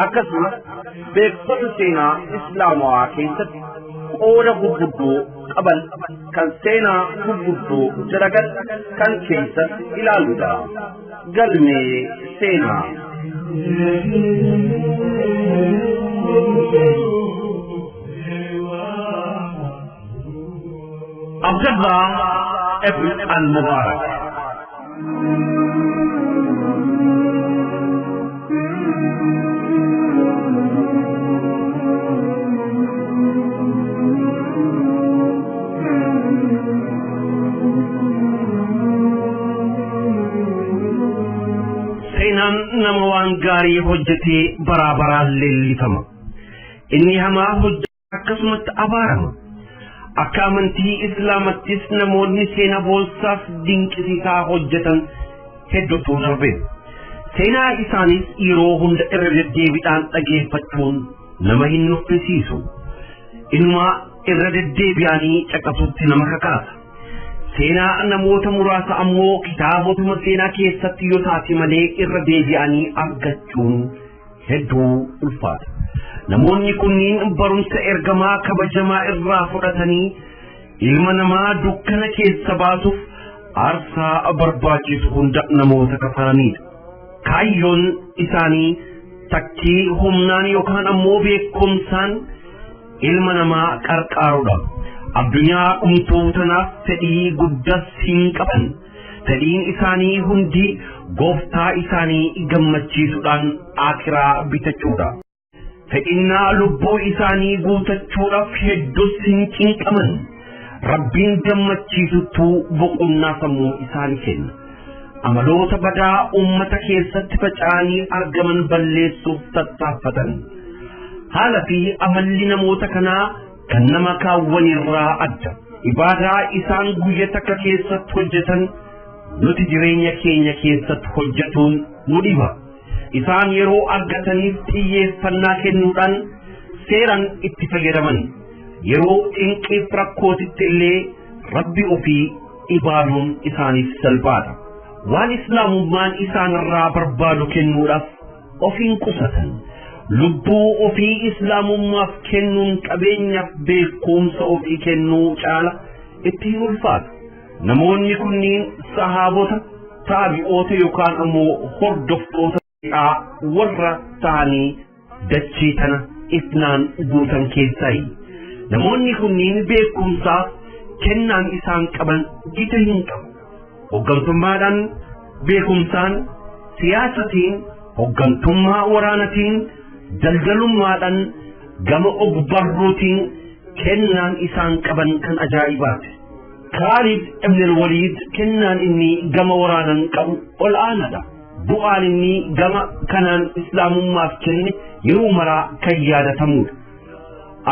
Akkasumas beeksisa seenaa islaamawaa keessatti qooda gurguddoo qaban kan seenaa gurguddoo jalagan kan keessatti ilaaluudha. Galmee seenaa. Abdullah ibn al-Mubarak. Seenaan nama waan gaarii hojjetee baraabaraan leellifama. Inni hamaa hojjete akkasumatti abaarama. Akka amantii islaamattis namoonni seenaa boonsaaf dinqisiisaa hojjetan hedduutu darbe. Seenaa isaanis yeroo hunda irra deddeebiidhaan dhageeffachuun nama hin nuffisiisu. Inuma irra deddeebi'anii caqasutti nama kakaasa. Seenaa namoota muraasa ammoo kitaabotuma seenaa keessatti yoo taate malee irra deebi'anii argachuun hedduu ulfaata. namoonni kunniin barumsa ergamaa kabajamaa irraa fudhatanii ilma namaa dukkana keessa baasuuf aarsaa barbaachisu hunda namoota kafalanidha. Kaayyoon isaanii takkii humnaan yookaan ammoo beekumsaan ilma namaa qarqaaruudha. Addunyaa dhumtuu tanaaf fedhii guddas hin qaban. Fedhiin isaanii hundi gooftaa isaanii gammachiisuudhaan aakiraa bitachuudha. Fedhinnaa lubbuu isaanii guutachuudhaaf hedduus hin cinqaman. Rabbiin gammachiisutu boqonnaa sammuu isaanii kenna. Amaloota badaa ummata keessatti faca'anii argaman balleessuuf tattaaffatan. Haala fi amalli namoota kanaa kan nama kaawwanirraa adda. Ibaadaa isaan guyya takka keessatti hojjetan nuti jireenya keenya keessatti hojjetuun nu dhiba. Isaan yeroo argataniif xiyyeeffannaa kennuudhaan seeraan itti fayyadaman. Yeroo xinqiif rakkootitti illee Rabbi ofii ibaaduun isaaniif salphaadha. Waan islaamummaan isaanirraa barbaadu kennuudhaaf ofiin qusatan. Lubbuu ofii islaamummaaf kennuun qabeenyaaf beekumsa ofii kennuu caala itti hin ulfaatu. Namoonni kunniin sahaabota, taabi'oota yookaan ammoo hordoftoota warra ta'anii dachii tana ifnaan guutan keessaayi. Namoonni kunniin beekumsaaf kennaan isaan qaban gita hin qabu. Hoggantummaadhaan, beekumsaan, siyaasatiin, hoggantummaa waraanatiin, daldalummaadhaan, gama ogbarruutiin kennaan isaan qaban kan ajaa'ibaati. Khaalid ibn al-Walid kennaan inni gama waraanan qabu ol aanaadha. Bu'aan inni gama kanaan islaamummaaf kenne yeroo maraa kan yaadatamudha.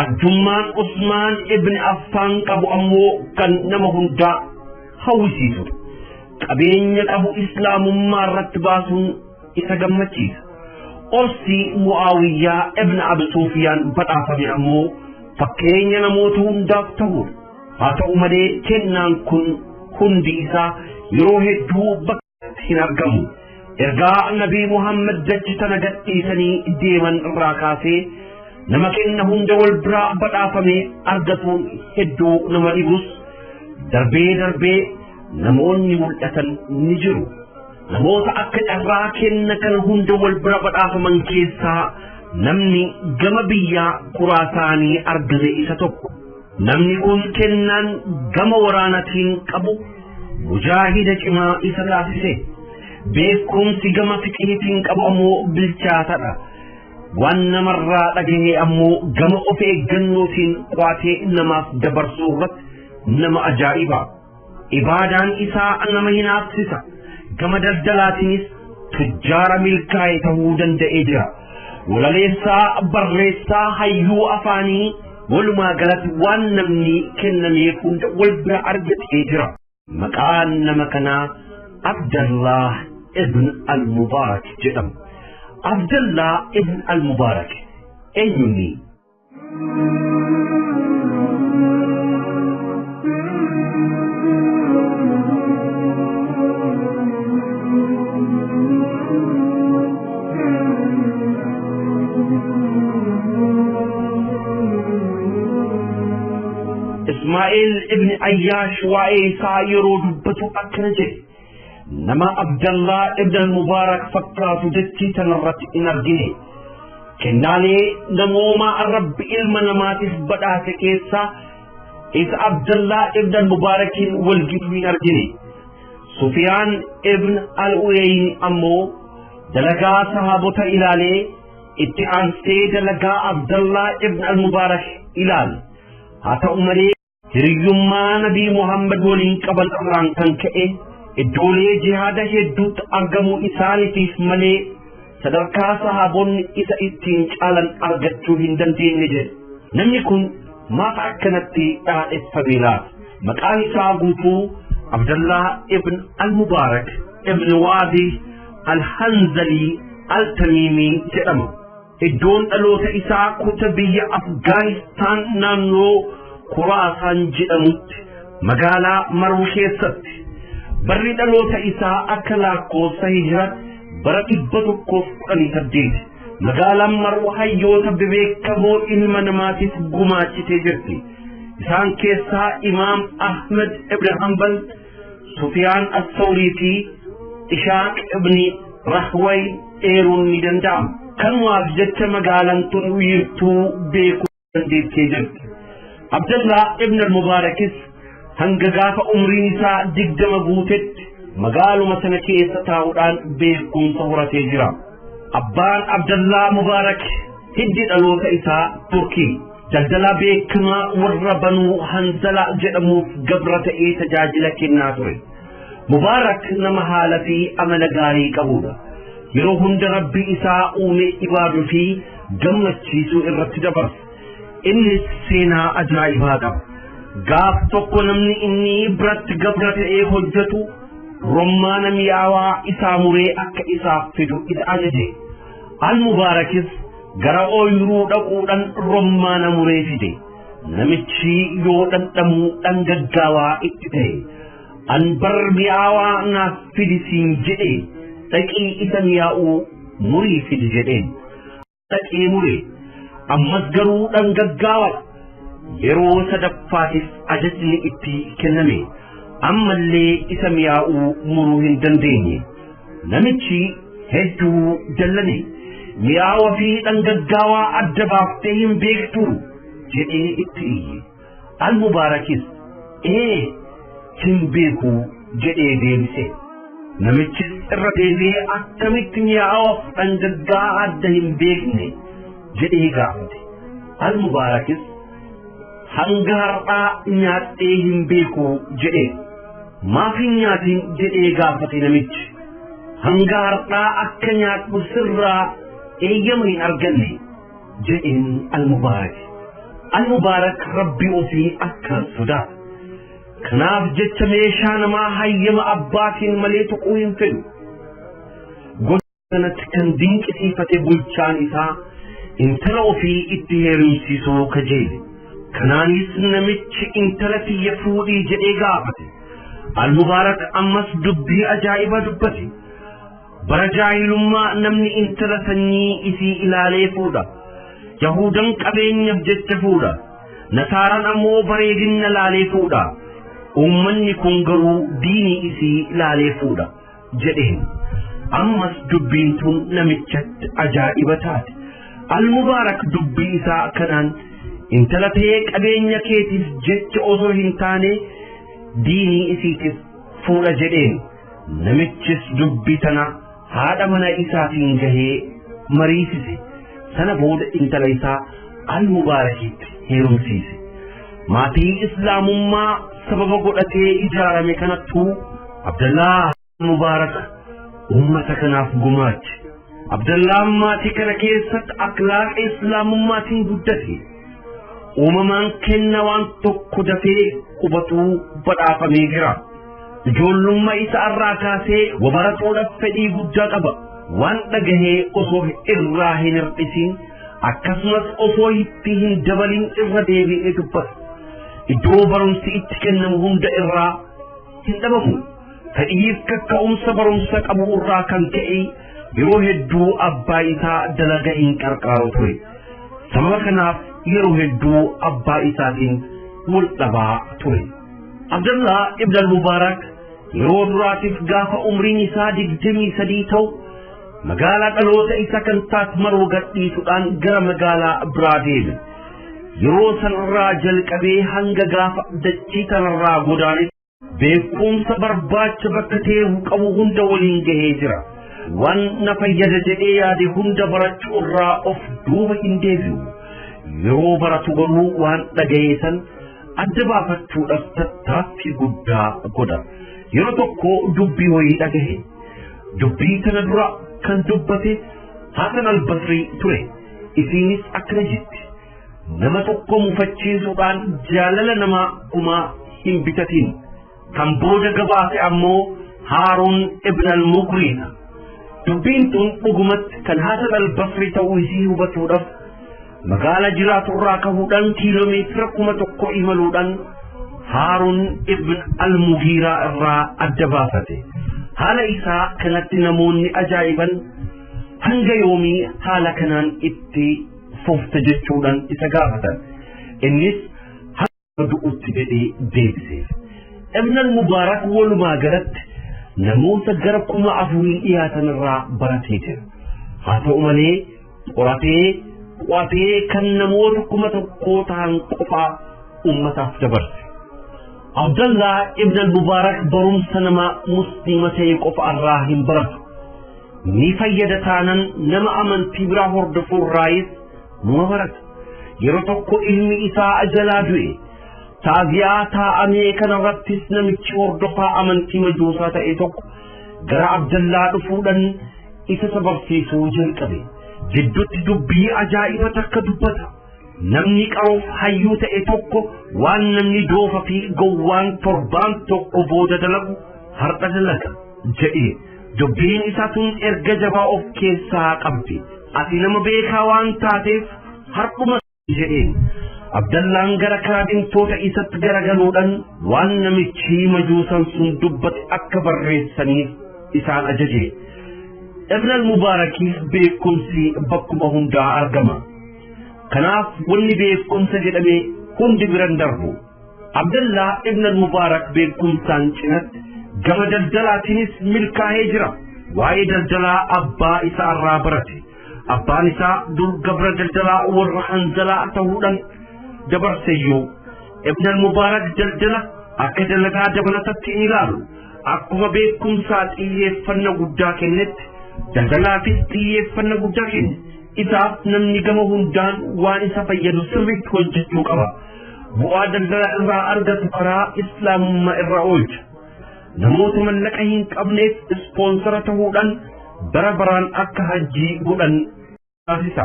Arjummaan Usmaan ibn Affaan qabu ammoo kan nama hundaa hawwisiisudha. Qabeenya qabu islaamummaa irratti baasuun isa gammachiisa. Orsi Mu'aawiyyaa ibn Abi Sufyaan badhaafame ammoo fakkeenya namoota hundaaf ta'udha. Haa ta'u malee kennaan kun hundi isaa yeroo hedduu bakka hin argamu. Ergaa Nabii Muhammad dachii tana gadhiisanii deeman irraa kaasee nama kenna hunda wal biraa badhaafamee argatuun hedduu nama dhibus. Darbee darbee namoonni mul'atan ni jiru. Namoota akka carraa kenna kana hunda wal bira badhaafaman keessaa namni gama biyyaa Kuraasaanii argate isa tokko. Namni kun kennaan gama waraanatiin qabu mujaahida cimaa isa taasise. Beekumsi gama fiqiitiin qabu ammoo bilchaatadha. Waan namarraa dhagahee ammoo gama of eeggannootiin qo'atee namaaf dabarsuu irratti nama ajaa'iba. Ibaadaan isaa nama hinaafsisa. Gama daldalaatiinis tujjaara milkaa'e ta'uu danda'ee jira. Walaleessaa, barreessaa, hayyuu afaanii walumaa galatti waan namni kennameef hunda wal bira argatee jira. Maqaan nama kanaa Abdallah ibn al-Mubaarak jedhama. Abdallah ibn al-Mubaarak eenyuni? Ismaa'il ibn Ayyaash waa'ee isaa yeroo dubbatu akkana jedhe. Nama Abdallah ibn al-Mubaarak fakkaatu dachii tanarratti hin argine. Kennaalee namoomaa Rabbi ilma namaatiif badhaase keessaa isa Abdallah ibn al-Mubaarakiin walgitu hin argine. Sufyaan ibn al-Uyayni ammoo dalagaa sahaabota ilaalee itti aansee dalagaa Abdallah ibn al-Mubaarak ilaale. Haa ta'u malee hiriyyummaa Nabii Muhammad waliin qaban irraan kan ka'e iddoolee jihaada hedduutti argamuu isaaniitiif malee sadarkaa sahaabonni isa ittiin caalan argachuu hin dandeenye jedhe. Namni kun maaf akkanatti dhaadheffame laata? Maqaan isaa guutuu Abdallah ibn al-Mubaarak ibn Waadi al-Hanzalii al-Tamiimii jedhama. Iddoon dhaloota isaa kutaa biyya Afgaanistaan naannoo Khuraasaan jedhamutti magaalaa Maruu keessatti. Barri dhaloota isaa akka lakkoofsa hijiraatti bara 118 magaalaan Marwa hayyoota bebeekamoo ilma namaatiif gumaachitee jirti. Isaan keessaa Imaam Ahmad ibn Hanbal, Sufyaan as-Sawrii fi Ishaaq ibn Rahway eeruun ni danda'ama. Kanumaaf jecha magaalaan tun wiirtuu beekuu dandeessee jirti. Abdallah ibn al-Mubaarakis hanga gaafa umriin isaa 20 guutetti magaaluma sana keessa taa'uudhaan beekumsa horatee jira. Abbaan Abdallah Mubaarak hiddi dhaloota isaa Turkii. Daldalaa beekamaa warra Banuu Hanzala jedhamuuf gabra ta'ee tajaajila kennaa ture. Mubaarak nama haala fi amala gaarii qabudha. Yeroo hunda Rabbi isaa uume ibaaduu fi gammachiisuu irratti dabarsa. Innis seenaa ajaa'ibaa qaba. Gaaf tokko namni inni biratti gabra ta'ee hojjetu rommaana mi'aawaa isaa muree akka isaaf fidu isa ajaje. Al-Mubaarakis gara ooyiruu dhaquudhaan rommaana muree fide. Namichi yoo dhandhamuu dhangaggaawaa itti ta'e. Anbar mi'aawaa naaf fidisiin jedhe dhaqii isa mi'aawuu murii fidi jedheen. Dhaqee muree ammas garuu dhangaggaawaa. Yeroo sadaffaatiif ajajni itti kenname. Ammallee isa mi'aawuu muruu hin dandeenye. Namichi hedduu jallane. Mi'aawa fi dhangaggaawaa adda baaftee hin beektu jedhee itti iyye. Al-Mubaarakis hin beeku jedhee deebise. Namichis irra deebi'ee akkamitti mi'aawa fi dhangaggaawaa adda hin beekne jedhee gaafate. Al-Mubaarakis hanga har'aa nyaadhee hin beeku jedhe. Maaf hin nyaatin jedhee gaafate namichi. Hanga har'aa akka nyaadhu sirraa eeyyama hin arganne jedheen Al-Mubaarak. Al-Mubaarak Rabbi ofii akkaan sodaata. Kanaaf jecha meeshaa namaa hayyama abbaatiin malee tuquu hin fedhu. Gosa kanatti kan dinqisiifate bulchaan isaa intala ofii itti heerumsiisuu kajeele. Kanaanis namichi intala tiyya fuudhii jedhee gaafate. Al-Mubaarak ammas dubbii ajaa'ibaa dubbate. Bara jaahilummaa namni intala sanyii isii ilaalee fuudha. Yahudan qabeenyaaf jecha fuudha. Nasaaraan ammoo bareedina laalee fuudha. Uummanni kun garuu diinii isii ilaalee fuudha jedheen. Ammas dubbiin tun namichatti ajaa'iba taate. Al-Mubaarak dubbii isaa kanaan intala ta'ee qabeenya keetiif jecha osoo hin taane diinii isiitiif fuudha jedheen. Namichis dubbii tana haadha mana isaatiin gahee mariisise. Sana booda intala isaa Al-Mubaarakitti heerumsiise. Maatii islaamummaa sababa godhatee ijaarame kanattuu Abdallah Mubaarak ummata kanaaf gumaache. Abdallaan maatii kana keessatti akhlaaqa islaamummaatiin guddate. Uumamaan kenna waan tokko dafee qubatuu badhaafamee jira. Ijoollummaa isa irraa kaasee wabaratuudhaaf fedhii guddaa qaba. Waan dhagahee osoo irraa hin hir'isin akkasumas osoo itti hin dabalin irra deebi'ee dubbata. Iddoo barumsi itti kennamu hunda irraa hin dhabamu. Fedhiif kakka'umsa barumsa qabu irraa kan ka'e yeroo hedduu abbaa isaa dalaga hin qarqaaru ture. Sababa kanaaf yeroo hedduu abbaa isaatiin wal dhabaa ture. Abdallah ibn al-Mubaarak yeroo duraatiif gaafa umriin isaa 23 ta'u magaalaa dhaloota isa kan taate Marwa gadhiisuudhaan gara magaalaa biraa deeme. Yeroo sanarraa jalqabee hanga gaafa dachii tanarraa godaane beekumsa barbaacha bakka ta'e qabu hunda waliin gahee jira. Waan na fayyada jedhee yaade hunda barachuu irraa of duuba hin deebi'u. Yeroo baratu garuu waan dhaga'ee san adda baafachuudhaaf tattaaffii guddaa godha. Yeroo tokko dubbii wayii dhagahe. Dubbii tana dura kan dubbate Hasan al-Basrii ture. Isiinis akkana jetti. Nama tokko mufachiisuudhaan jaalala namaa kumaa hin bitatiin. Kan booda gabaase ammoo Haaruun ibn al-Mughriidha. Dubbiin tun dhugumatti kan Hasan al-Basrii ta'uu isii hubatuudhaaf magaalaa jiraatu irraa kahuudhaan kiiloomeetira 1,000 imaluudhaan Haaruun ibn al-Mughiraa irraa adda baafate. Haala isaa kanatti namoonni ajaa'iban hanga yoomii haala kanaan itti fufta jechuudhaan isa gaafatan. Innis hanga du'utti jedhee deebiseef. Ibn al-Mubaarak walumaa galatti namoota gara 4,000 dhiyaatan irraa baratee jira. Haa ta'u malee qoratee kan namoota 1,000 ta'an qofaa ummataaf dabarse. Abdallah ibn al-Mubaarak barumsa nama musliima ta'e qofa irraa hin baratu. Ni fayyada taanan nama amantii biraa hordofuu irraayis numa barata. Yeroo tokko ilmi isaa ajalaa du'e. Taaziyaa taa'amee kanarrattis namichi hordofaa amantii majuusaa ta'e tokko gara Abdallaa dhufuudhaan isa sabarsiisuu jalqabe. Jidduutti dubbii ajaa'iba takka dubbata. Namni qaroof hayyuu ta'e tokko waan namni doofa fi gowwaan torbaan tokko booda dalagu har'a dalaga jedhee dubbiin isaa tun erga jabaa of keessaa qabdi. Ati nama beekaa waan taateef har'uma jedheen. Abdallaan gara kaadhimtoota isatti garagaluudhaan waan namichi majuusan sun dubbate akka barreessaniif isaan ajaje. Ibn al-Mubaarakiif beekumsi bakkuma hundaa argama. Kanaaf wanni beekumsa jedhame hundi biran darbu. Abdallah ibn al-Mubaarak beekumsaan cinatti gama daldalaatiinis milkaa'ee jira. Waa'ee daldalaa abbaa isaa irraa barate. Abbaan isaa dur gabra daldalaa warra hanzalaa ta'uudhaan dabarseyyuu ibn al-Mubaarak daldala akka dalagaa dabalatatti ilaalu. Akkuma beekumsaa xiyyeeffannaa guddaa kennetti daldalaafis xiyyeeffannaa guddaa kenne. Isaaf namni gama hundaan waan isa fayyadu sirriitti hojjechuu qaba. Bu'aa daldala irraa argatu karaa islaamummaa irra oolcha. Namoota mallaqa hin qabneef ispoonsara ta'uudhaan bara baraan akka hajjii godhan taasisa.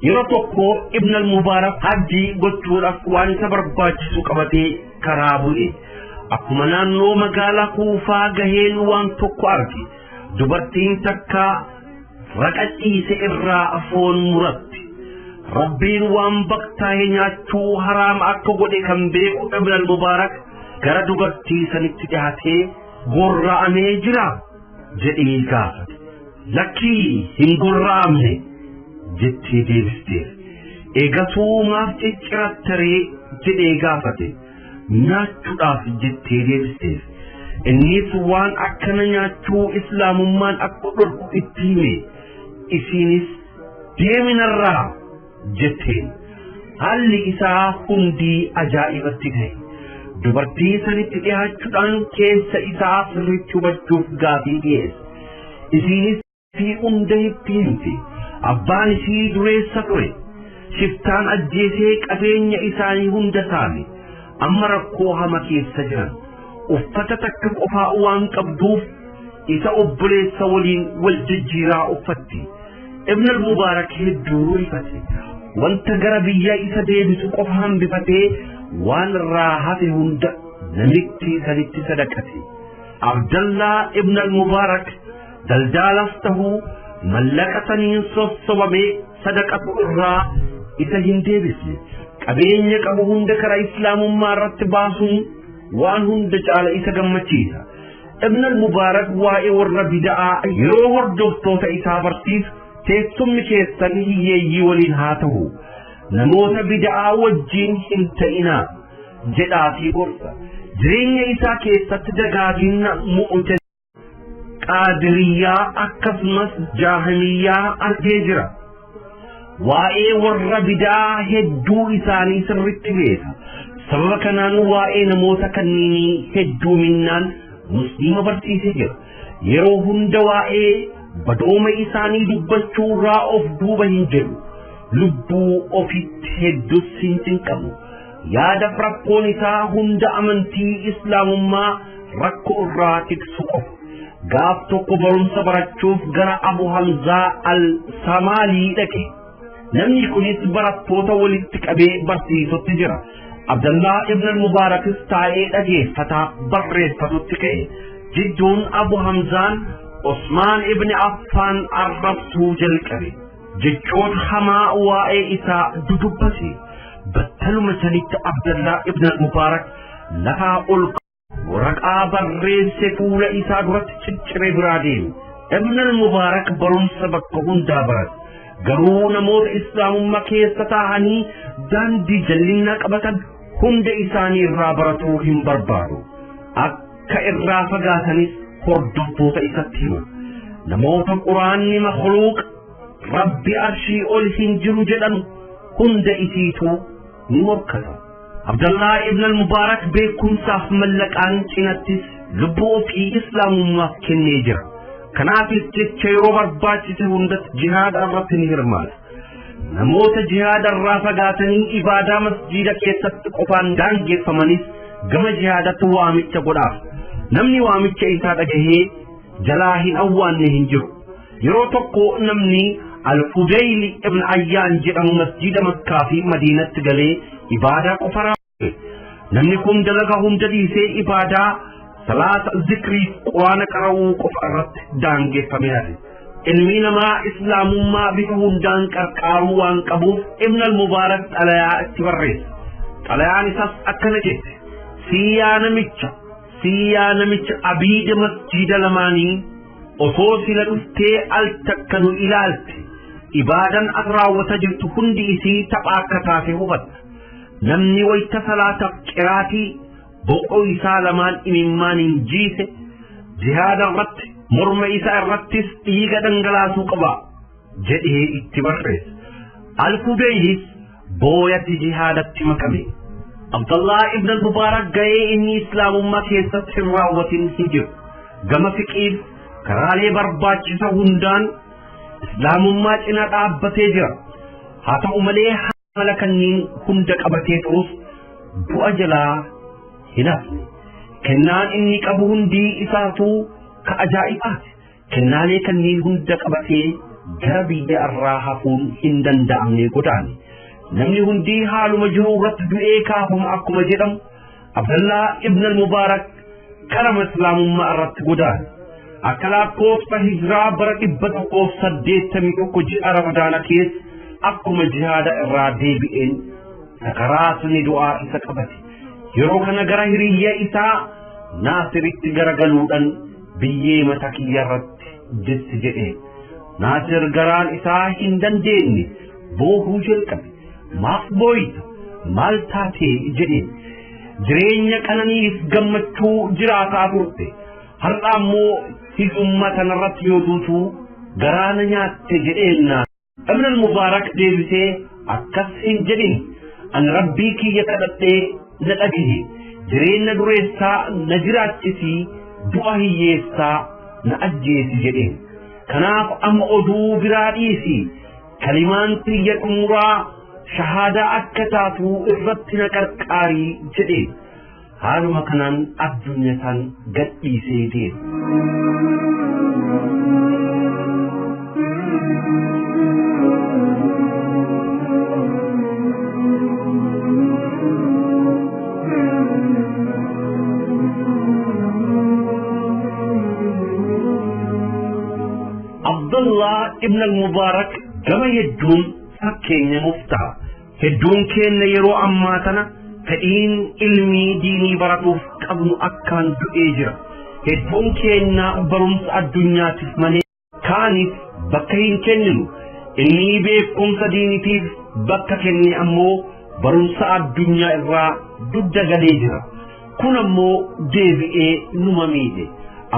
Yeroo tokko ibn al-Mubaarak hajjii gochuudhaaf waan isa barbaachisu qabatee karaa bu'e. Akkuma naannoo magaalaa Kuufaa gaheen waan tokko arge. Dubartiin takka raqaciise irraa foon muratti. Rabbiin waan baktaa'ee nyaachuu haraam akka godhe kan beeku ibn al-Mubaarak gara dubartii sanitti dhiyaatee gorra'amee jira jedhee gaafate. Lakkii hin gorra'amne jettee deebisteef. Eegasuu maaf cicciraattaree jedhee gaafate. Nyaachuudhaaf jettee deebisteef. Innis waan akkana nyaachuu islaamummaan akka dhorku itti hime. Isiinis deeminarraa jetteen. Haalli isaa hundii ajaa'ibatti ta'e. Dubartii sanitti dhiyaachuudhaan keessa isaa sirriitti hubachuuf gaafii dhiyeesse. Isiinis fi hunda itti himte. Abbaan isii dureessa ture. Shiftaan ajjeesee qabeenya isaanii hunda saame. Amma rakkoo hama keessa jiran. Uffata takka qofaa waan qabduuf isa obboleessa waliin wal jijjiiraa uffatti. Ibn al-Mubaarak hedduu rifate. Wanta gara biyya isa deebisu qofa hambifatee waan irraa hafe hunda namitti sanitti sadaqate. Abdallah ibn al-Mubaarak daldalaaf tahuu mallaqa saniin sossobamee sadaqatu irraa isa hin deebisne. Qabeenya qabu hunda karaa islaamummaa irratti baasuun waan hunda caala isa gammachiisa. Ibn al-Mubaarak waa'ee warra bid'aa yeroo hordoftoota isaa barsiisu teessumni keessan hiyyeeyyii waliin haa ta'u. Namoota bid'aa wajjiin hin ta'inaa jedhaatii gorsa. Jireenya isaa keessatti dagaagina mu'tazilaa qaadiriyyaa akkasumas jaahamiyyaa argee jira. Waa'ee warra bid'aa hedduu isaanii sirriitti beeka. Sababa kanaan waa'ee namoota kanneenii hedduminaan musliima barsiisee jira. Yeroo hunda waa'ee badooma isaanii dubbachuu irraa of duuba hin jedhu. Lubbuu ofitti hedduus hin qabu. Yaada rakkoon isaa hunda amantii islaamummaa rakkoo irraa tiksu qofa. Gaaf tokko barumsa barachuuf gara Abu Hamzaa al-Samaalii dhaqe. Namni kunis barattoota walitti qabee barsiisutti jira. Abdallah ibn al-Mubaarakis taa'ee dhageeffataa barreeffatutti ka'e. Jidduun Abu Hamzaan Usmaan ibn Affaan arrabsuu jalqabe. Jechoon hamaa waa'ee isaa dudubbate. Battaluma sanitti Abdallah ibn al-Mubaarak lafaa ol waraqaa barreesse fuula isaa duratti ciccire biraa deeme. Ibn al-Mubaarak barumsa bakka hundaa barate. Garuu namoota islaamummaa keessa taa'anii daandii jallinaa qabatan hunda isaanii irraa baratuu hin barbaadu. Akka irraa fagaatanis hordoftoota isatti hima. Namoota quraanni makhluuqa rabbi arshii ol hin jiru jedhan hunda isiitu ni morkata. Abdallah ibn al-Mubaarak beekumsaaf mallaqaan cinattis lubbuu ofii islaamummaaf kennee jira. Kanaaf jecha yeroo barbaachise hundatti jihaada irratti ni hirmaata. Namoota jihaada irraa fagaatanii ibaadaa masjiida keessatti qofaan daangeffamanis gama jihaadatti waamicha godhaaf. Namni waamicha isaa dhagahee jalaa hin awwaanne hin jiru. Yeroo tokko namni Al-Fudayl ibn Ayyaan jedhamu masjiida Makkaa fi Madiinatti galee ibaadaa qofa raawwate. Namni kun dalagaa hunda dhiisee ibaadaa salaata zikrii quraana qara'uu qofa irratti daangeffamee hafe. Ilmi namaa islaamummaa bifa hundaan qarqaaruu waan qabuuf Ibn al-Mubaarak xalayaa itti barreesse. Xalayaan isaas akkana jette: Siyyaa namicha abiida masjiida lamaanii osoo sila dhuftee al takka nu ilaalte ibaadan as raawwata jirtu hundi isii tapha akka taate hubatta. Namni wayta salaataaf qiraatii boqoo isaa lamaan imimmaaniin jiise jihaada irratti morma isaa irrattis dhiiga dhangalaasuu qaba jedhee itti barreesse. Al-Fudaylis booyatti jihaadatti makame. Abdallah ibn al-Mubaarak gahee inni islaamummaa keessatti hin raawwatin hin jiru. Gama fiqiif karaalee barbaachisa hundaan islaamummaa cina dhaabbatee jira. Haa ta'u malee haala kanneen hunda qabatee turus du'a jalaa hin hafne. Kennaan inni qabu hundi isaatu ka ajaa'ibaati. Kennaalee kanneen hunda qabatee gara biyya irraa hafuun hin danda'amne godaane. Namni hundi haaluma jiru irratti du'ee kaafama akkuma jedhamu Abdallah ibn al-Mubaarak karama islaamummaa irratti godaane. Akka lakkoofsa hijiraa bara 181 ji'a Ramadaana keessa akkuma jihaada irraa deebi'een sakaraatni du'aa isa qabate. Yeroo kana gara hiriyya isaa Naasiritti garagaluudhaan biyyee mata kiyya irratti jetti jedhe. Naasir garaan isaa hin dandeenye boohuu jalqabe. Maaf booyta maal taatee jedheen. Jireenya qananiif gammachuu jiraataa turte. Har'a ammoo hiyyummaa tanarratti yoo duutu garaana nyaatte jedheenna. Ibn al-Mubaarak deebisee akkas hin jedhin. An rabbii kiyya kadhadhee na dhagahe. Jireenya dureessaa na jiraachisi, du'a hiyyeessaa na ajjeesi jedheen. Kanaaf amma oduu biraa dhiisi. Kalimaan tiyya xumuraa shahaadaa akka taatu irratti na qarqaarii jedheen. Haaluma kanaan addunyaa san gadhiisee deema. Abdullah ibn al-Mubaarak gama hedduun fakkeenya muftaa. Hedduun keenya yeroo ammaa tana fedhiin ilmii diinii baratuuf qabnu akkaan du'ee jira. Hedduun keenya barumsa addunyaatiif malee kaaniif bakka hin kenninu. Ilmii beekumsa diiniitiif bakka kenne ammoo barumsa addunyaa irraa dugda galee jira. Kun ammoo deebi'ee numa miidhe.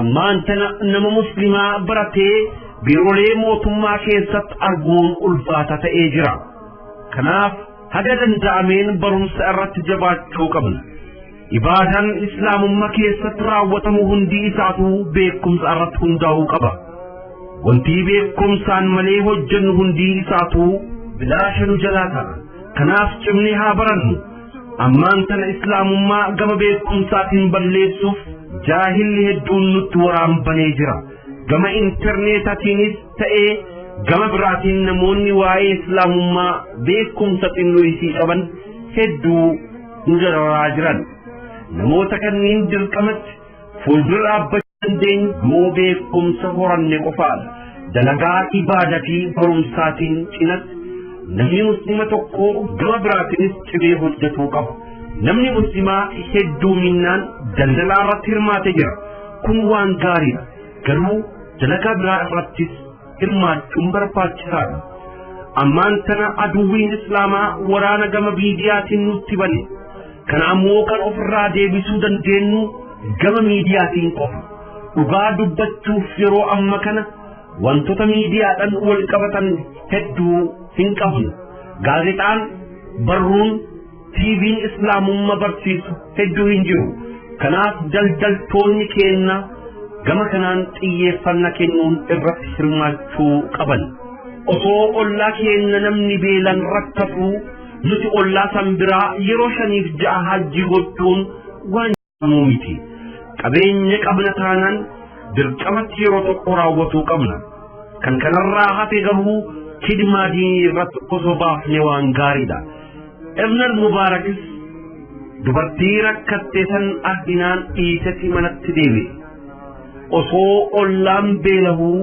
Ammaan tana nama muslimaa baratee biiroolee mootummaa keessatti arguun ulfaata ta'ee jira. Kanaaf haga danda'ameen barumsa irratti jabaachuu qabna. Ibaadaan islaamummaa keessatti raawwatamu hundi isaatu beekumsa irratti hundaa'uu qaba. Wanti beekumsaan malee hojjennu hundi isaatu bilaasha nu jalaa ta'a. Kanaaf cimnee haa barannu. Ammaan tana islaamummaa gama beekumsaatiin balleessuuf jaahilli hedduun nutti waraanbanee jira. Gama interneetatiinis ta'ee gama biraatiin namoonni waa'ee islaamummaa beekumsa xinnoo isii qaban hedduu nu dararaa jiran. Namoota kanneen dirqamatti fuuldura dhaabbachuu dandeenyu moo beekumsa horanne qofaadha. Dalagaa ibaadaa fi barumsaatiin cinatti namni muslima tokko gama biraatiinis cimee hojjetuu qaba. Namni muslimaa hedduminaan daldalaa irratti hirmaatee jira. Kun waan gaariidha. Garuu dalagaa biraa irrattis hirmaachuun barbaachisaadha. Ammaan tana aduwwiin islaamaa waraana gama miidiyaatiin nutti bane. Kana ammoo kan ofirraa deebisuu dandeenyu gama miidiyaatiin qofa. Dhugaa dubbachuuf yeroo amma kana wantoota miidiyaadhaan wal qabatan hedduu hin qabnu. Gaazexaan, barruun, TV'n islaamummaa barsiisu hedduu hin jiru. Kanaaf daldaltoonni keenya gama kanaan xiyyeeffannaa kennuun irratti hirmaachuu qaban. Osoo ollaa keenya namni beelan rakkatu nuti ollaa san biraa yeroo 5-6 hajji godhuun waan miti. Qabeenya qabna taanaan dirqamatti yeroo tokko raawwatuu qabna. Kan kanarraa hafe garuu kidmaa diinii irratti osoo baafne waan gaariidha. Ibn al-Mubaarakis dubartii rakkattee san arginaan dhiisatti manatti deebi'e. Osoo ollaan beelahuu,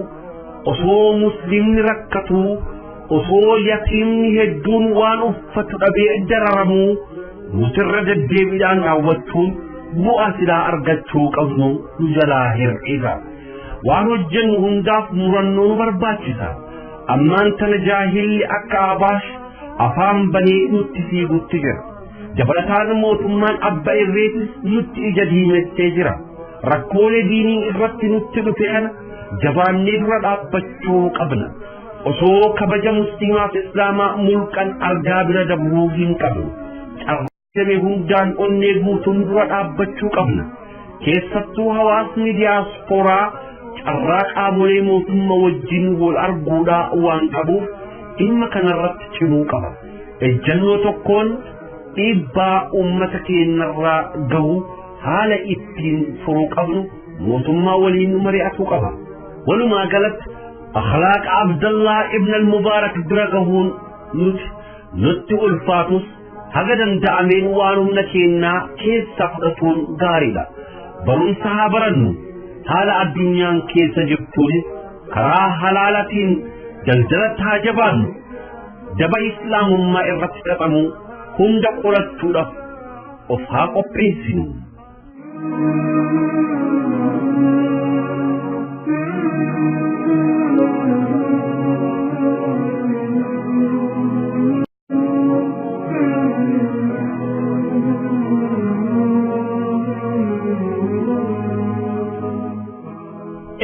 osoo muslimni rakkatuu, osoo yatiimni hedduun waan uffatu dhabee dararamuu nutirra deddeebiidhaan raawwachuun bu'aa silaa argachuu qabnu nu jalaa hir'isa. Waan hojjennu hundaaf murannoo nu barbaachisa. Ammaan tana jaahilli akka abaash afaan banee nutti siigutti jira. Dabalataan mootummaan abba irreetis nutti ija diimettee jira. Rakkoolee diinii irratti nutti dhufe kana jabaannee dura dhaabbachuu qabna. Osoo kabaja musliimaaf islaamaa mulqan argaa bira dabruu hin qabnu. Carraaqame hundaan onnee guutuun dura dhaabbachuu qabna. Keessattuu hawaasni diyaaspooraa carraa qaamolee mootummaa wajjin wal arguudhaa waan qabuuf dhimma kanarratti cimuu qaba. Ejjannoo tokkoon dhiibbaa uummata keenyarraa gahu haala ittiin furuu qabnu mootummaa waliin mari'atuu qaba. Walumaa galatti akhlaaqa Abdallah ibn al-Mubaarak bira gahuun nutti ulfaatus haga danda'ameen waan humna keenyaa keessa fudhatuun gaariidha. Barumsa haa barannu. Haala addunyaan keessa jirtuunis karaa halaalatiin daldalatti haa jabaannu. Daba islaamummaa irratti hidhatamu hunda qorachuudhaaf of haa qopheessinu.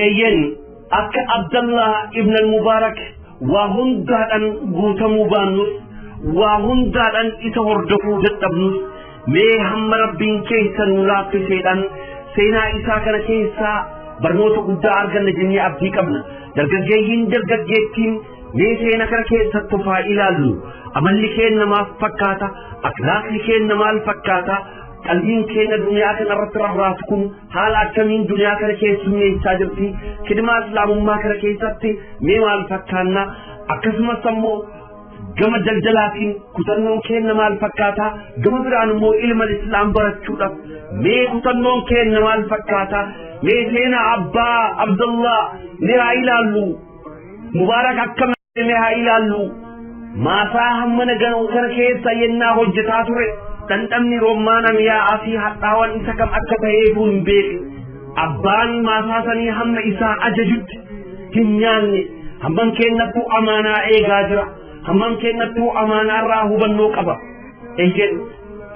Eyyen akka Abdallah ibn al-Mubaarak waa hundaadhaan guutamuu baannus waa hundaadhaan isa hordofuu dadhabnus mee hamma rabbiin keessa nu laaffiseedhaan seenaa isaa kana keessaa barnoota guddaa arganna jennee abdii qabna. Dargaggeettiin mee seenaa kana keessatti faa ilaallu. Amalli keenya maal fakkaata? Akhlaaqni keenya maal fakkaata? Qalbiin keenya duniyaa kanarratti rarraatu kun haala akkamiin duniyaa kana keessummeessaa jirti? Kidmaa islaamummaa kana keessatti mee maal fakkaanna? Akkasumas ammoo gama daldalaatiin kutannoon keenya maal fakkaata? Gama biraan immoo ilma islaam barachuudhaaf mee kutannoon keenya maal fakkaata? Mee seenaa abbaa Abdullah mee haa ilaallu. Mubaarak akkamitti mee haa ilaallu. Maasaa hammana ganuu kana keessa yennaa hojjetaa ture. Dhandhamni roommaana mi'aawaa fi hadhaawwan isa kam akka ta'eefu hin beekne. Abbaan maasaa sanii hamma isaa ajajutti hin nyaanne. Hamman kennattuu amaanaa eegaa jira. Hamman kennattuu amaanaarraa hubannoo qaba. Eeyyeen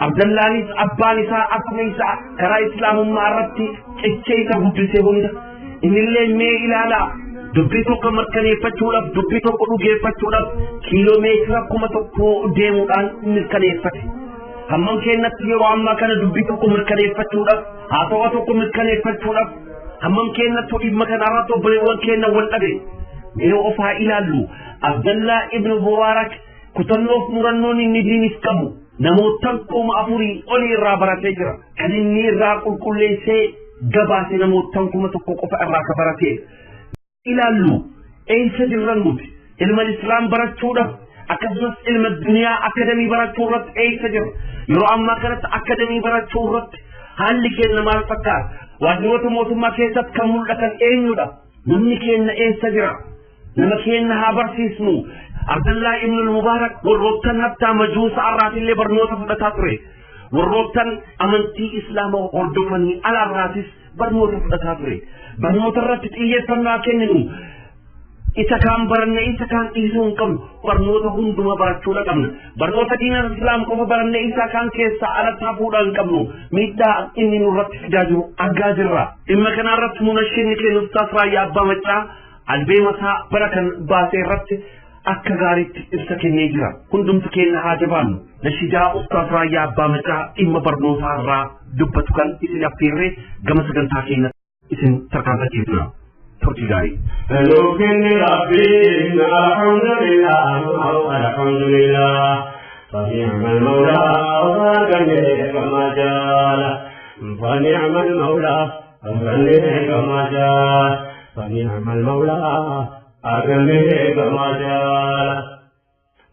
Abdallaanis abbaan isaa akkuma isaa karaa islaamummaa irratti cichee isa guddisee hunda. Innillee mee ilaalaa. Dubbii tokko mirkaneeffachuudhaaf dubbii tokko dhugeeffachuudhaaf kiiloomeetira 1000 deemuudhaan mirkaneeffate. Hamman kennatti yeroo ammaa kana dubbii tokko mirkaneeffachuudhaaf haasawaa tokko mirkaneeffachuudhaaf hamman kennatti dhimma kanarratti obboleewwan keenya wal dhabe mee ofaa ilaallu. Abdallah ibn Mubaarak kutannoof murannoon inni diinis qabu namootaan 4,000 olii irraa baratee jira. Kan inni irraa qulqulleessee gabaase namootaan 1,000 qofa irraa ka baratee ilaallu. Eessa jirran nuti ilma islaam barachuudhaaf akkasumas ilma duniyaa akademii barachuu irratti eessa jira? Yeroo ammaa kanatti akademii barachuu irratti haalli keenya maal fakkaata? Waajjiroota mootummaa keessatti kan mul'atan eenyudha? Namni keenya eessa jira? Nama keenya haa barsiisnu. Abdallah ibn al-Mubaarak warroottan hattaa majuusa irraatillee barnoota fudhataa ture. Warroottan amantii islaamaa hordofanii alaarraatis barnoota fudhataa ture. Barnoota irratti xiyyeeffannaa kenninu isa kaan barannee isa kaan dhiisuu hin qabnu barnoota hunduma barachuudha qabna. Barnoota diinaa islaam qofa barannee isa kaan keessaa alatti hafuudhaa hin qabnu. Miidhaa inni nurratti fidaa jiru argaa jirra. Dhimma kanarratti munashinni keenya Ustaas Raayyaa Abbaa Maccaa albeema isaa bara kan baasee irratti akka gaariitti ibsa kennee jira. Hundumti keenya haa jabaannu. Nashidaa Ustaas Raayyaa Abbaa Maccaa dhimma barnootaa irraa dubbatu kan isin affeerree gama sagantaa keenya isin tarkaanfachiifna. Turtii gaarii. Lukinni Rabbiin alhamdulillah فنعم المولى وغني كما جال فنعم المولى وغني كما جال فنعم المولى وغني كما جال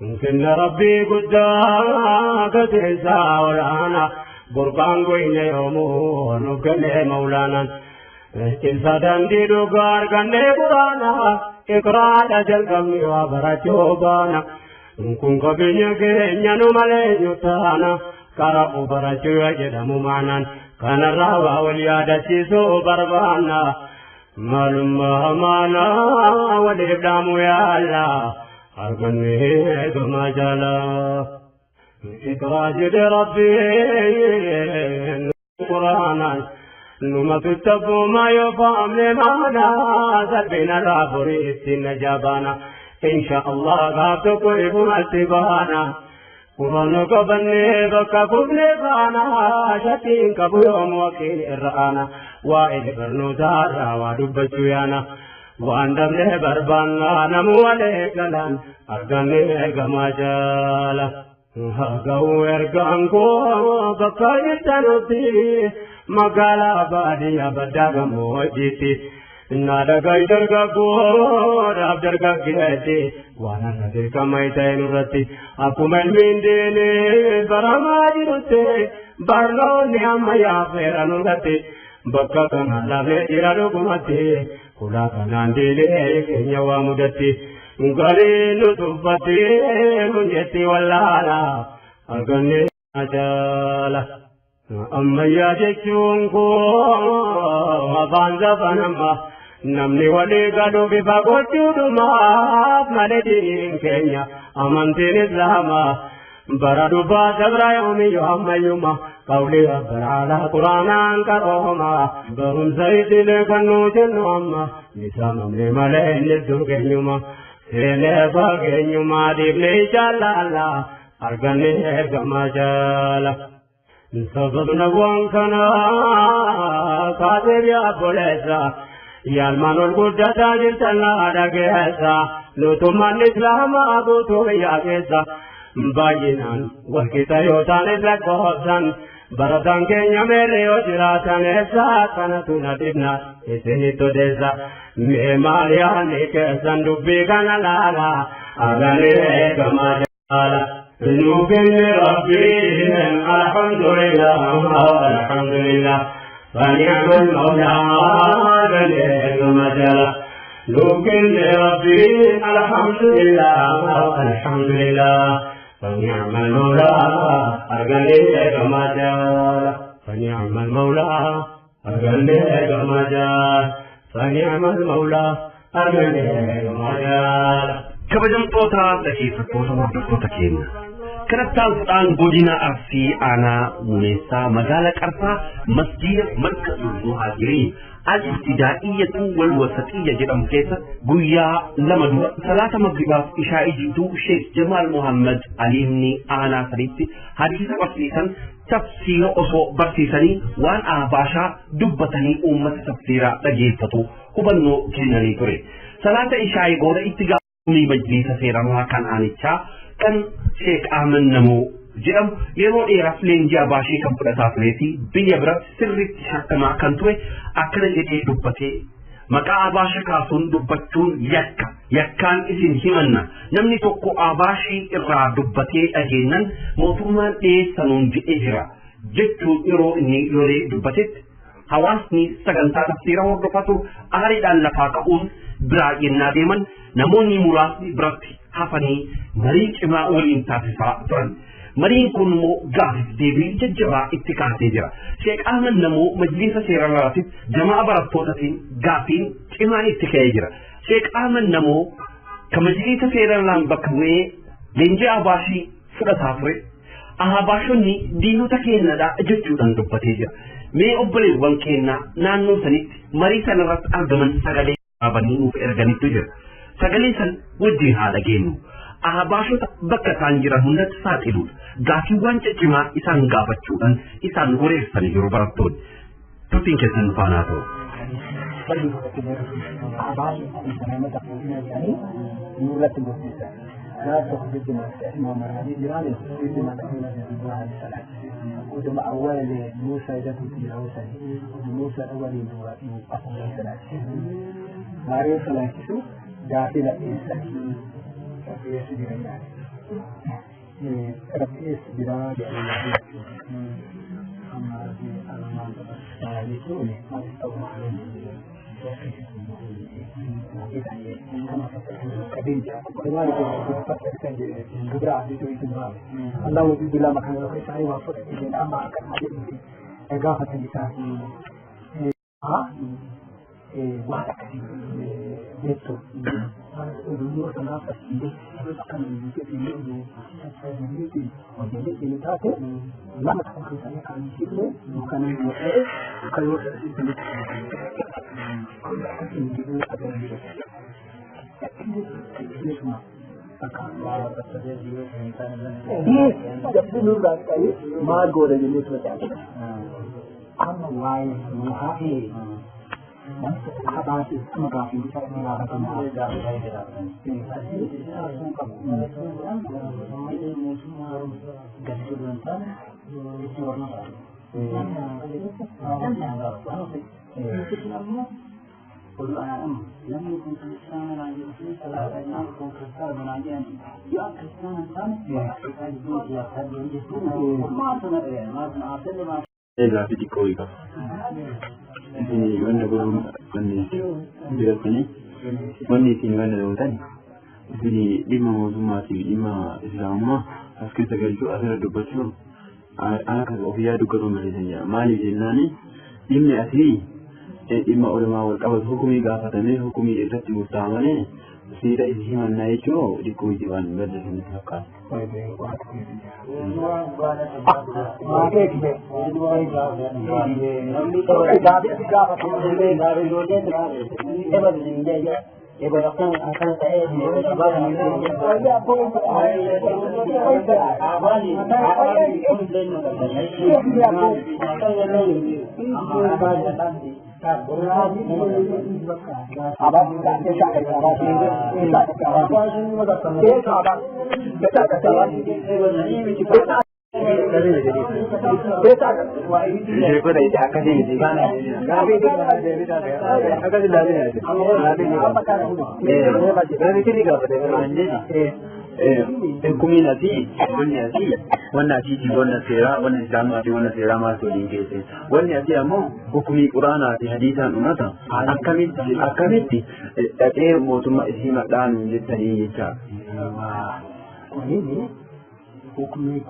ممكن ربي قدامك تنسى ولانا برقان قوين يومون وكل مولانا إنسان دي دوغار كني قرانا إقرار أجل كمي وبرجوبانا كن قبيني كينيا نمالي نتانا كارا برجو يجدم معنا كان الرابع واليادة سيسو بربانا معلوم مانا والإبدام يا الله أرغني كما جالا إقرار ربي قرانا نما تتبو ما يفهم لمانا سلبنا رابريت النجابانا إن شاء الله غابتك إبن التبانا قرآن قبني بكا قبني بانا شتين كبو يوم وكين إرآنا وإذ برنو دارا ودب جيانا وأندم له بربانا نمو عليك لان أرغني كما جالا هاقو إرغانكو بكا يتنوتي magala baadiya baddaga moojiti naadagai dargaggoodha dargaggeeti waan arrate kamay ta'e nurratti akkuma ilmiindeene baramaa jirutte barnoonni amma yaafeera nurratti bakka kana lafee jira dhugumatti kulaa kanaan deelee keenya waa mudatti galiin nu tuffatti nun jetti wallaala arganne ajaala. أما يجتونكو أفانزا فنما نمني ولي قدو بفاقوتو دماء مالدين كينيا أمانتين إسلاما بردو باسبرا يومي يوم يوما قولي ربنا على قرآن كروما برم سيد لكنو جنو أما نسام من ملين لدو كينيوما سيلفا كينيوما ديبني جالالا أرغني كما جالا سببنا وانكنا قادر يا بوليسا يا المانول قدة جلتنا دقيسا لطمان الإسلام أبوتو يا كيسا باجنان والكتا يوتان إسلك بحسن بردان كينيا ميري وجراتان إسا كانتونا دبنا إسهي توديسا ميمالياني كيسان دبي كان لالا أغاني كما جالا نوبل ربي الحمد لله الحمد لله فنعم المولى ونعم المجال نوبل ربي الحمد لله الحمد لله فنعم المولى أرجلك مجال فنعم المولى أرجلك مجال فنعم المولى أرجلك مجال kabajamtoota dhaggeeffattoota hordoftoota keenya kanattaan godina Arsii aanaa Muumeessaa magaalaa Qarsaa masjiida Malka Zuhaajirii al-ibtidaa'iyatu wal wasatiyya jedhamu keessa guyyaa lama dura salaata magribaaf ishaa'ii jidduu Sheekh Jamaal Muhammad Aliimni aanaa sadiitti hadiisa barsiisan tafsiira osoo barsiisanii waan aabaashaa dubbatanii uummata tafsiiraa dhageeffatu hubannoo kennanii ture. Salaata ishaa'ii booda itti majlisa seeramaa kan aanichaa kan Sheekh Ahmed Namo jedhamu yeroo dheeraaf leenjii abaashii kan fudhataa tureeti biyya biratti sirriitti shakkamaa kan ture akkana jedhee dubbatee maqaa abaasha kaasuun dubbachuun yakkaan isin himanna namni tokko abaashii irraa dubbatee dhageennan mootummaan dhiyeessanuun jedhee jira jechuun yeroo inni lolee dubbatetti hawaasni sagantaa tafsiira hordofatu aariidhaan lafaa ka'uun biraa yennaa deeman namoonni muraasni biratti hafanii marii cimaa waliin taasisaa turan. Mariin kun immoo gaafif deebii jajjabaa itti kaasee jira. Sheek Ahmad namoo majlisa seeralaatiif jamaa barattootatiin gaafiin cimaan itti ka'ee jira. Sheek Ahmad namoo ka majlisa seeralaan bakka bu'ee leenjii abaashii fudhataa ture. Ahabaashonni diinota keenyadha jechuudhaan dubbatee jira. Mee obboleewwan keenya naannoo sanitti marii sanarratti argaman sagalee dhaabanii nuuf erganitti jira. Sagalee san wajjin haa dhageenyu. Ahabaashota bakka isaan jiran hundatti saaxiluudha. Gaafiiwwan ciccimaa isaan gaafachuudhaan isaan wareessanii jiru barattoonni. Turtiin keessan faanaa ta'u. ودم أول موسى يدعو في الأوسط موسى أول ماريو سلاسيسو داخل إنسان رئيس بريان رئيس بريان أما في ألمان سلاسيسوني ما تستوى عليه الله وجد لا مكان له سعي وفق إلى أما كان هذه إضافة لسان واحد بيتو الدنيا تنافس به كان يجي في اليوم وجدت لتاته لما تكون خلصانة كان يجيبه وكان يوقف وكان يوقف ما قول الجنس وجعله أما واي نهائي أحبابي أما قافي بسرعة لا قل أنا لم يكن كريستيانا يؤمن صلاة الناس كون كريستيانا بناجين يا كريستيانا كان يحتاج دوت يحتاج يجسون ما سنة ما سنة أصل ما إذا في كويكا ini wanda gurin wanne biratani wanne tin wanda da wutani ini dimma mawzuma ti dimma islamma aske tagalju asara dubatu aka ofiya dukkan mai mali jinnani dimmi asiri imma ulama wal qabas hukumi gafatane hukumi irratti murtaamane sida ishiman na yacho diko jiwan bada sun haka Hukuminati, wannan sera, wannan islamu ati wannan sera ma to dingese. Wannan ati ammo hukumi Qur'ana ati hadisan ummata akkamitti daqee mootummaa isii madhaan jettanii jecha. hukumi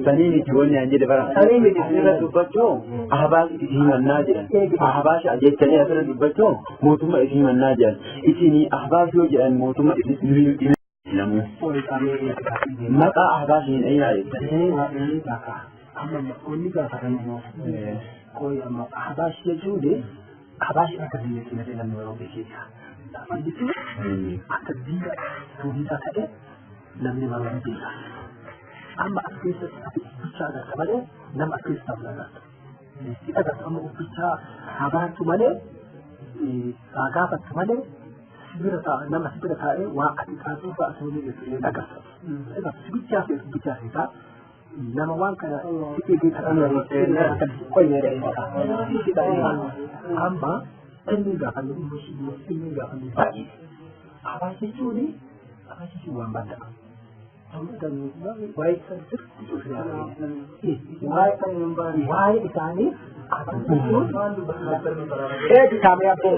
Sanini jiwonni anje de bara sanini jira dubbacho ahbas idiman najira ahbas ajechani asara dubbacho mootummaa idiman najira isini ahbas yo jiran mootummaa idiman namu maka ahbasin ayna amma wani ga faran ko amma ahbas ya jude ahbas aka dinga da nan wani ke ta amma duk aka dinga to dinga ta namni ma wani dinga amma akwai su a da kamar nan akwai su da shi aka samu uficha habatu male a gafa male sibira ta nan sibira ta wa a tika su ba su ne daga ina sibira ta nama wanka da suke ga kan da koyi da ita shi da amma an ga kan shi ga kan a ba shi ne a ba shi wan banda waa'ee isaanii eegi kaamee abbo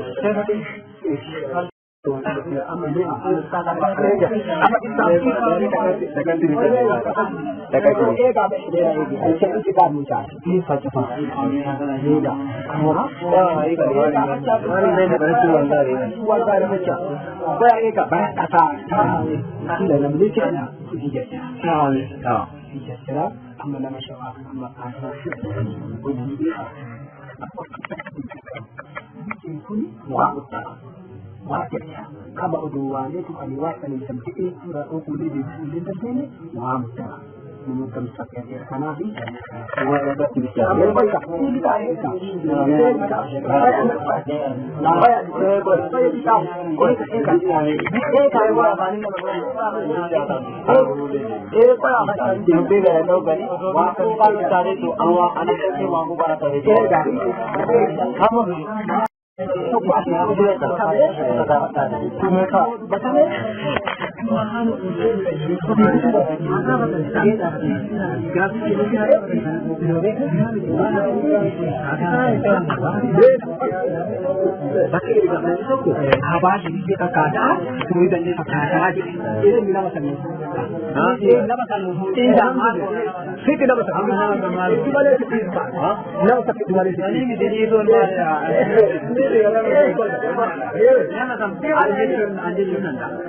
kama uduwane tu aliwasa ni samtiki sura huku lidi ndani wa mtara mtu msafiri kana hivi wala basi bisha mbona hivi kaeka na haya ni kwa sababu bisha kwa eka kwa bani na kwa hapa ndio bila ndio bali wako pale tare tu awa anakete wangu bara tare kama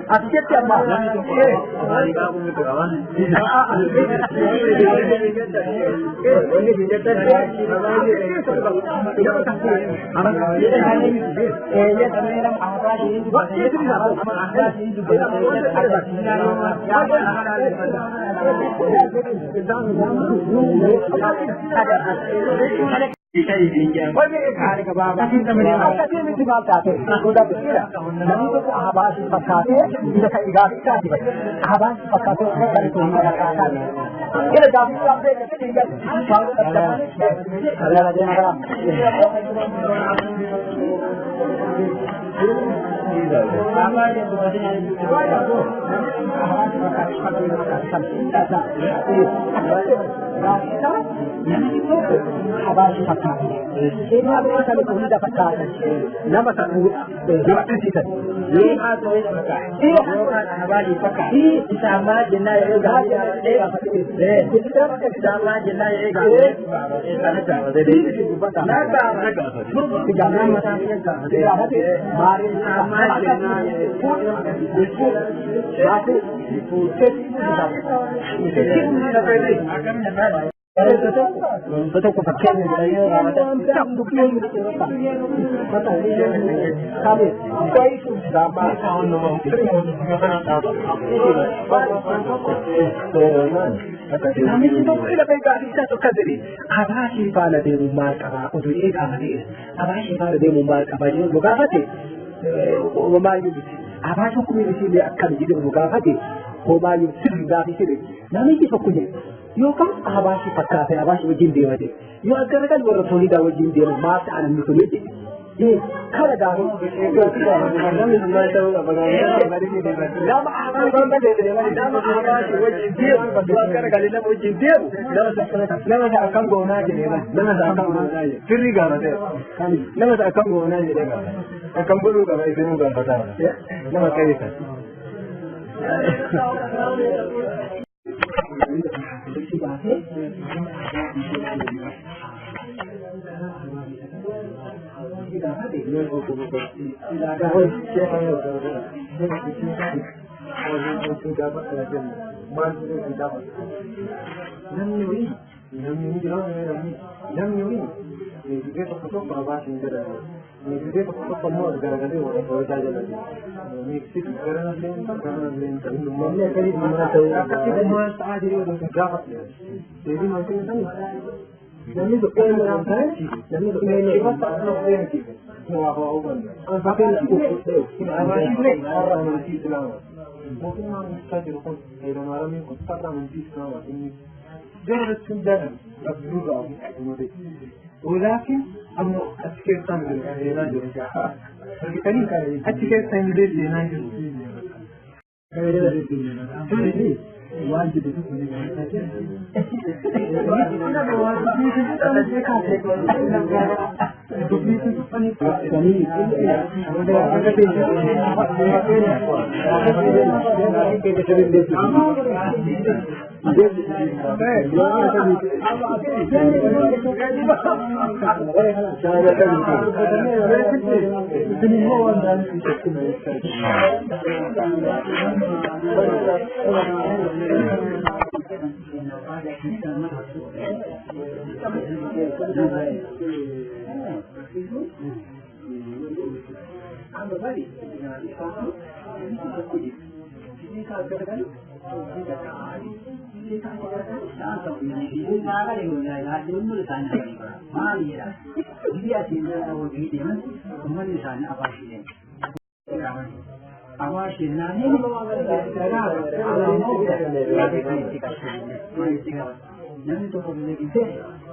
Asiyeti amma betul kebagian dari tak mungkin kami itu sama kami itu tidak baik satu kali apa sih pada di rumah apa untuk ini apa sih pada di rumah apa ini bukan hati rumah itu apa sih kumisi dia akan jadi bukan hati rumah itu sudah di sini nanti kita punya Yokan abasi pakate abasi wajin deewate yo agar kan wara solida wajin deewu maas anan ni solide kala daru lama abasi wajin deewu agar kalila wajin deewu lama sa akan gona je lama sa akan gona je sirri ga mate lama sa akan gona je akan bulu ga bai sinu ga fata lama kai ka ولكن أنا أتكلم عن العلاج والجراحة. فكتير أتكلم عن العلاج والجراحة.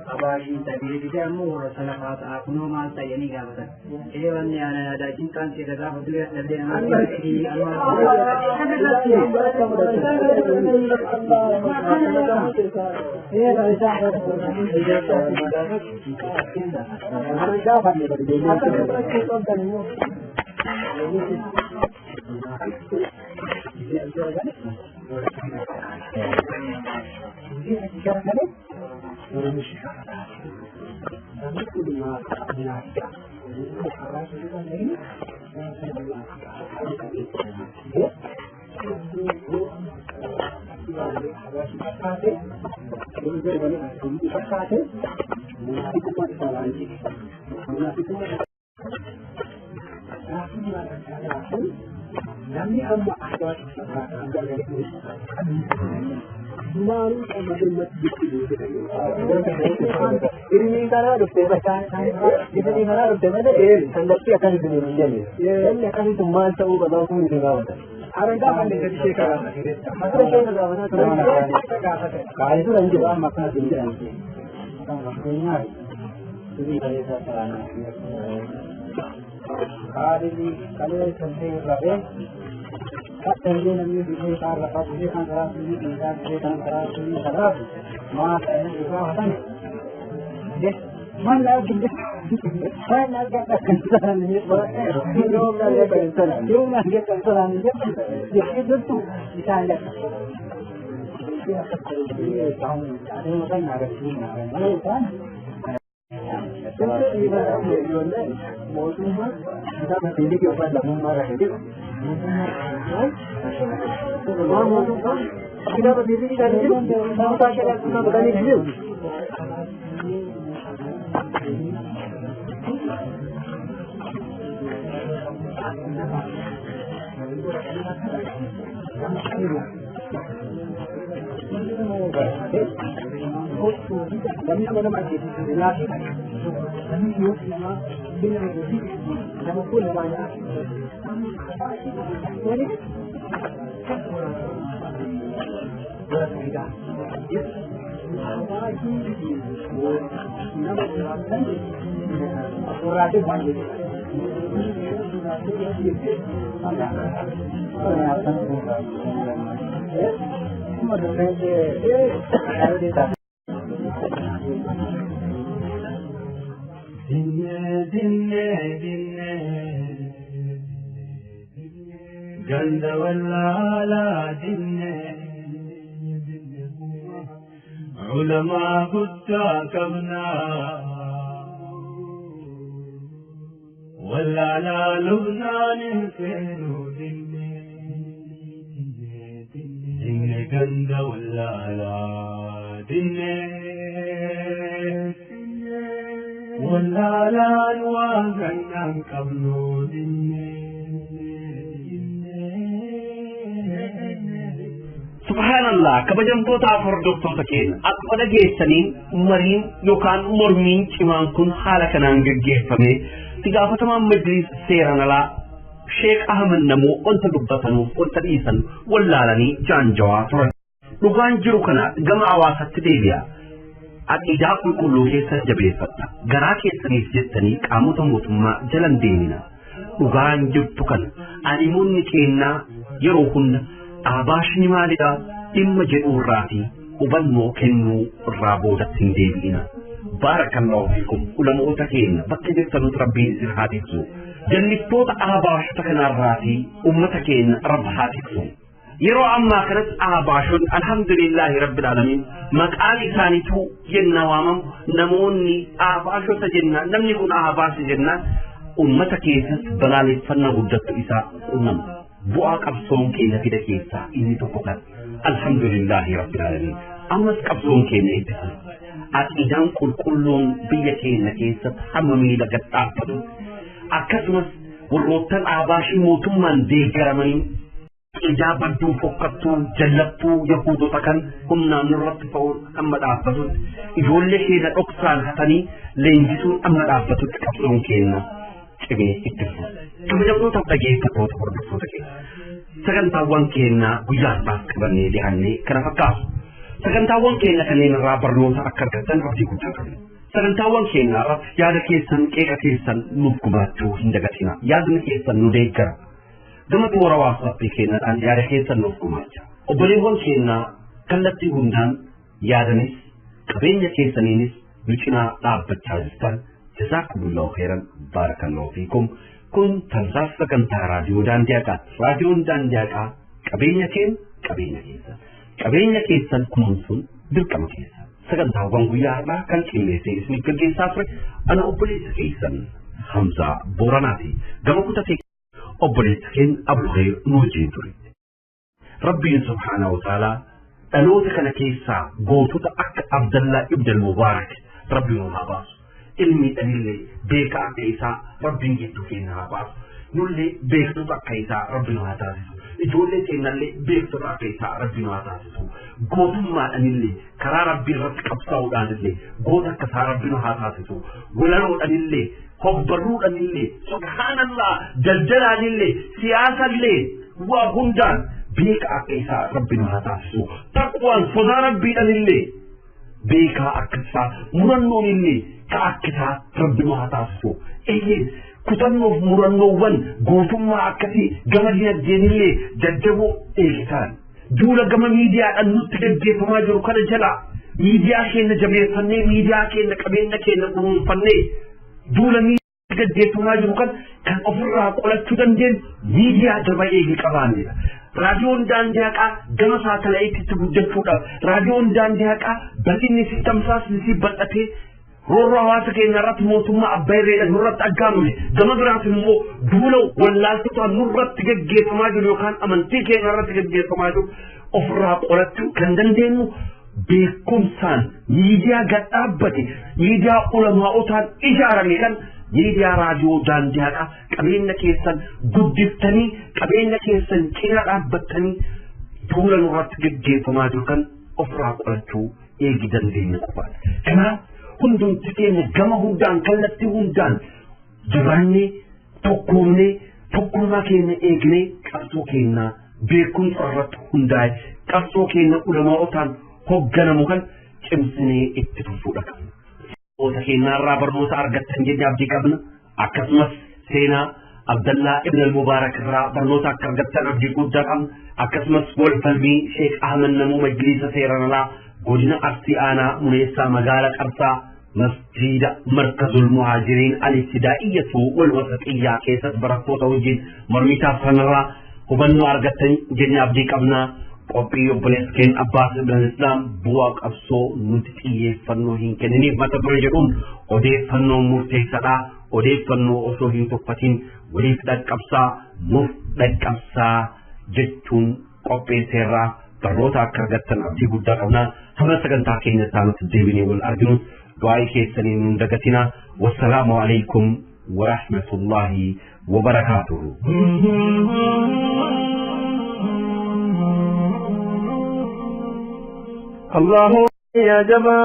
Abashin tabiri kita murah salah kata aku normal saya ni gak betul. Ewan ni ada cinta kita dah berdua ada yang di ini cara dokter bahkan kita ni mana dokter mana sangat akan dunia ni. Yang akan itu masa ubat aku ni dengar. Orang dah pandai jadi sekarang. Masa saya dah mana tu. Kalau itu lanjut maka jadi. Maknanya ini dari sana. Hari ini kalau sampai berapa? Tapi namanya di sana apa sih antara ini dan antara ini salah. Mas ini juga ada. Yes, mana kita? Mana kita kenal ni? Jom nak kenal. Jom nak kenal ni. Jadi tu kita ada. Tahu ada orang ada sini ada kan? Jadi ini adalah tujuan motivasi kita mendidik kepada masyarakat itu. Kita berdiri di dalam itu, masyarakat kita berani hidup. Kami mana masih lagi. Kami hidup sama dengan hidup sama pun banyak. Jadi berada. Berada banyak. Ganda wala dinne ulama gutta kabna wala la lubnan fenu dinne dinne ganda wala dinne wala la nuwagan kabno dinne. Subhanallah, kabajamtoota hordoftoota keenya akka dhageessaniin mariin yookaan mormiin cimaan kun haala kanaan gaggeeffame itti gaafatamaan majlis seeraan alaa Sheek Ahmed Namoo wanta dubbatanuuf wanta dhiisan wallaalanii jaanjawaa turan. Dhugaan jiru kana gama hawaasatti deebi'a. Aqiidaa qulqulluu keessa jabeeffadha. Garaa keessaniif jettanii qaamota mootummaa jalan deemina. Dhugaan jirtu kana animuunni kennaa yeroo hunda Abashni maalidha dhimma jedhuurraati hubannoo kennuu irraa boodatti hin deebi'ina. Baarakallahu fiikum ulamoota keenya bakka jirtanutti rabbiin isin haa tiksu. Jalliftoota aabaashota kanarraati ummata keenya rabbi haa tiksu. Yeroo ammaa kanatti aabaashonni alhamdulillahi rabbil alamin maqaan isaaniitu jenna waamamu namoonni aabaashota jenna namni kun aabaasha jenna ummata keessatti balaaleffannaa guddattu isaa uumama. Bu'aa qabsoon keenya fida keessaa inni tokko kan alhamdulillahi rabbil alamin ammas qabsoon keenya itti aqidaan qulqulluun biyya keenya keessatti hamma miila gad dhaabbatu akkasumas warroottan aabaashii mootummaan deeggaramanii ijaa badduu fokkattuu jallattuu yahuudota kan humnaan nurratti ta'uun amma dhaabbatutti ijoollee keenya dhoksaan hatanii leenjisuun amma dhaabbatutti qabsoon keenya cimee itti fufu. Kabajamtoota dhaggeeffattoota hordoftoota keenya sagantaawwan keenya guyyaa har'aaf qabannee dhiyaannee kana fakkaatu. Sagantaawwan keenya kanneen irraa barnoota akka argattan abdii guddaa qabna. Sagantaawwan keenya irraa yaada keessan qeeqa keessan nuuf gumaachuu hin dagatina. Yaadni keessan nu deeggara. Gama toora waasappii keenyadhaan yaada keessan nuuf gumaacha. Obboleewwan keenya kallattii hundaan yaadanis qabeenya keessaniinis nu cinaa dhaabbachaa jirtan jazaakumullahu khairan baarakallahu fiikum. Kun tamsaasa sagantaa raadiyoo daandii haqaati. Raadiyoon daandii haqaa qabeenya keessan. Qabeenya keessan kunuunsuun dirqama keessa. Sagantaawwan guyyaa har'aa kan qindeessee isiniif gaggeessaa ture ana obboleessa keessan Hamzaa Booranaati. Gama kutatee obboleessa keenya Abduheer nu wajjin ture. Rabbiin subhaanahu wa ta'aalaa dhaloota kana keessaa gootota akka Abdallaa ibn al-Mubaarak rabbiin nu haa baasu. Ilmi dhalillee beekaa akka isaa rabbiin gidduu keenya haa baasu. Nullee beektota akka isaa rabbiin haa taasisu. Ijoollee keenyallee beektota akka isaa rabbiin haa taasisu. Gootummaadhaanillee karaa rabbii irratti qabsaa'uudhaanillee goota akka isaa rabbiin haa taasisu. Walaloodhaanillee hobbarruudhaanillee subhaanallah daldalaanillee siyaasallee waa hundaan beekaa akka isaa rabbiin haa taasisu. Taqwaan sodaa rabbiidhaanillee beekaa akka isaa murannoonillee ka akka isaa rabbiin haa taasisu. Kutannoof murannoowwan gootummaa akkasii gama dinagdeenillee jajjaboo eegisan. Duula gama miidiyaadhaan nutti gaggeeffamaa jiru kana jala miidiyaa keenya jabeeffannee miidiyaa keenya qabeenya keenya kunuunfannee duula miidiyaa gaggeeffamaa jiru kan ofirraa qolachuu dandeenyu miidiyaa jaba eegi qabaannedha. Raadiyoon daandii haqaa gama saatalaayitiitti guddachuudhaaf raadiyoon daandii haqaa bal'inni fi tamsaasni si bal'atee roorroo hawaasa keenya irratti mootummaa abbaa irreedhaan nurratti aggaamame gama biraas immoo duula wallaaltotaan nurratti gaggeeffamaa jiru yookaan amantii keenya irratti gaggeeffamaa jiru ofirraa qolachuu kan dandeenyu beekumsaan miidiyaa gad dhaabbate miidiyaa ulamaa'otaan ijaarame kan miidiyaa raadiyoo daandii haqaa qabeenya keessan guddiftanii qabeenya keessan cina dhaabbattanii duula nurratti gaggeeffamaa jiru kan ofirraa qolachuu eegi dandeenya qofaadha. Kanaaf hundumti keenya gama hundaan kallattii hundaan jabaannee tokkoomnee tokkummaa keenya eegnee qabsoo keenya beekumsa irratti hundaa'e qabsoo keenya ulamaa'otaan hoogganamu kan cimsinee itti fufuudha qabna. Goota keenyaarraa barnoota argattan jennee abdii qabna. Akkasumas seenaa Abdallaa ibn al-Mubaarak irraa barnoota akka argattan abdii guddaa qabna. Akkasumas walfalmii Sheek Ahmad Namuu Majlisa Seeranalaa godina Arsii Aanaa Muneessaa magaalaa Qarsaa masjiida markazul muhaajiriin al-ibtidaa'iyatu wal wasatiyyaa keessatti barattoota wajjin mormitaaf sanarraa hubannoo argattan jennee abdii qabnaa. Qophii obboleessa keenya Abbaas ibn Islaam bu'aa qabsoo nuti xiyyeeffannoo hin kenniniif mata duree jedhuun odeeffannoo murteessaadhaa. Odeeffannoo osoo hin tuffatiin waliif dhaqqabsaa nuuf dhaqqabsaa jechuun qopheesseerraa barnoota akka argattan abdii guddaa qabnaa. Hamma sagantaa keenya isaanitti deebinee wal arginu du'aa keessaniin hin dagatinaa. Wassalaamu alaikum wa rahmatullahi wa barakaatuhu. Allahu ya jaba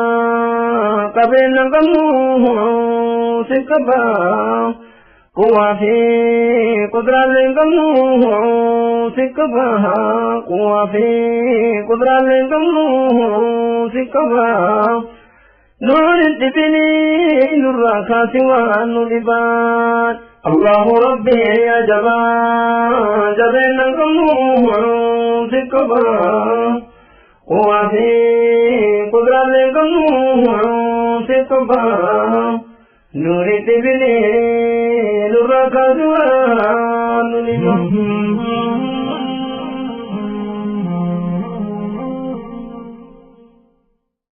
qabeenna qabnu sikaba quwaa fi qudraallee qabnu sikaba quwaa fi qudraallee qabnu sikaba nuun dhibini nurraa kaasi waan nu dhibaan Allahu rabbi ya jaba qabeenna qabnu sikaba Kuwafi kudrale kamu se toba nuri tibile nurakazu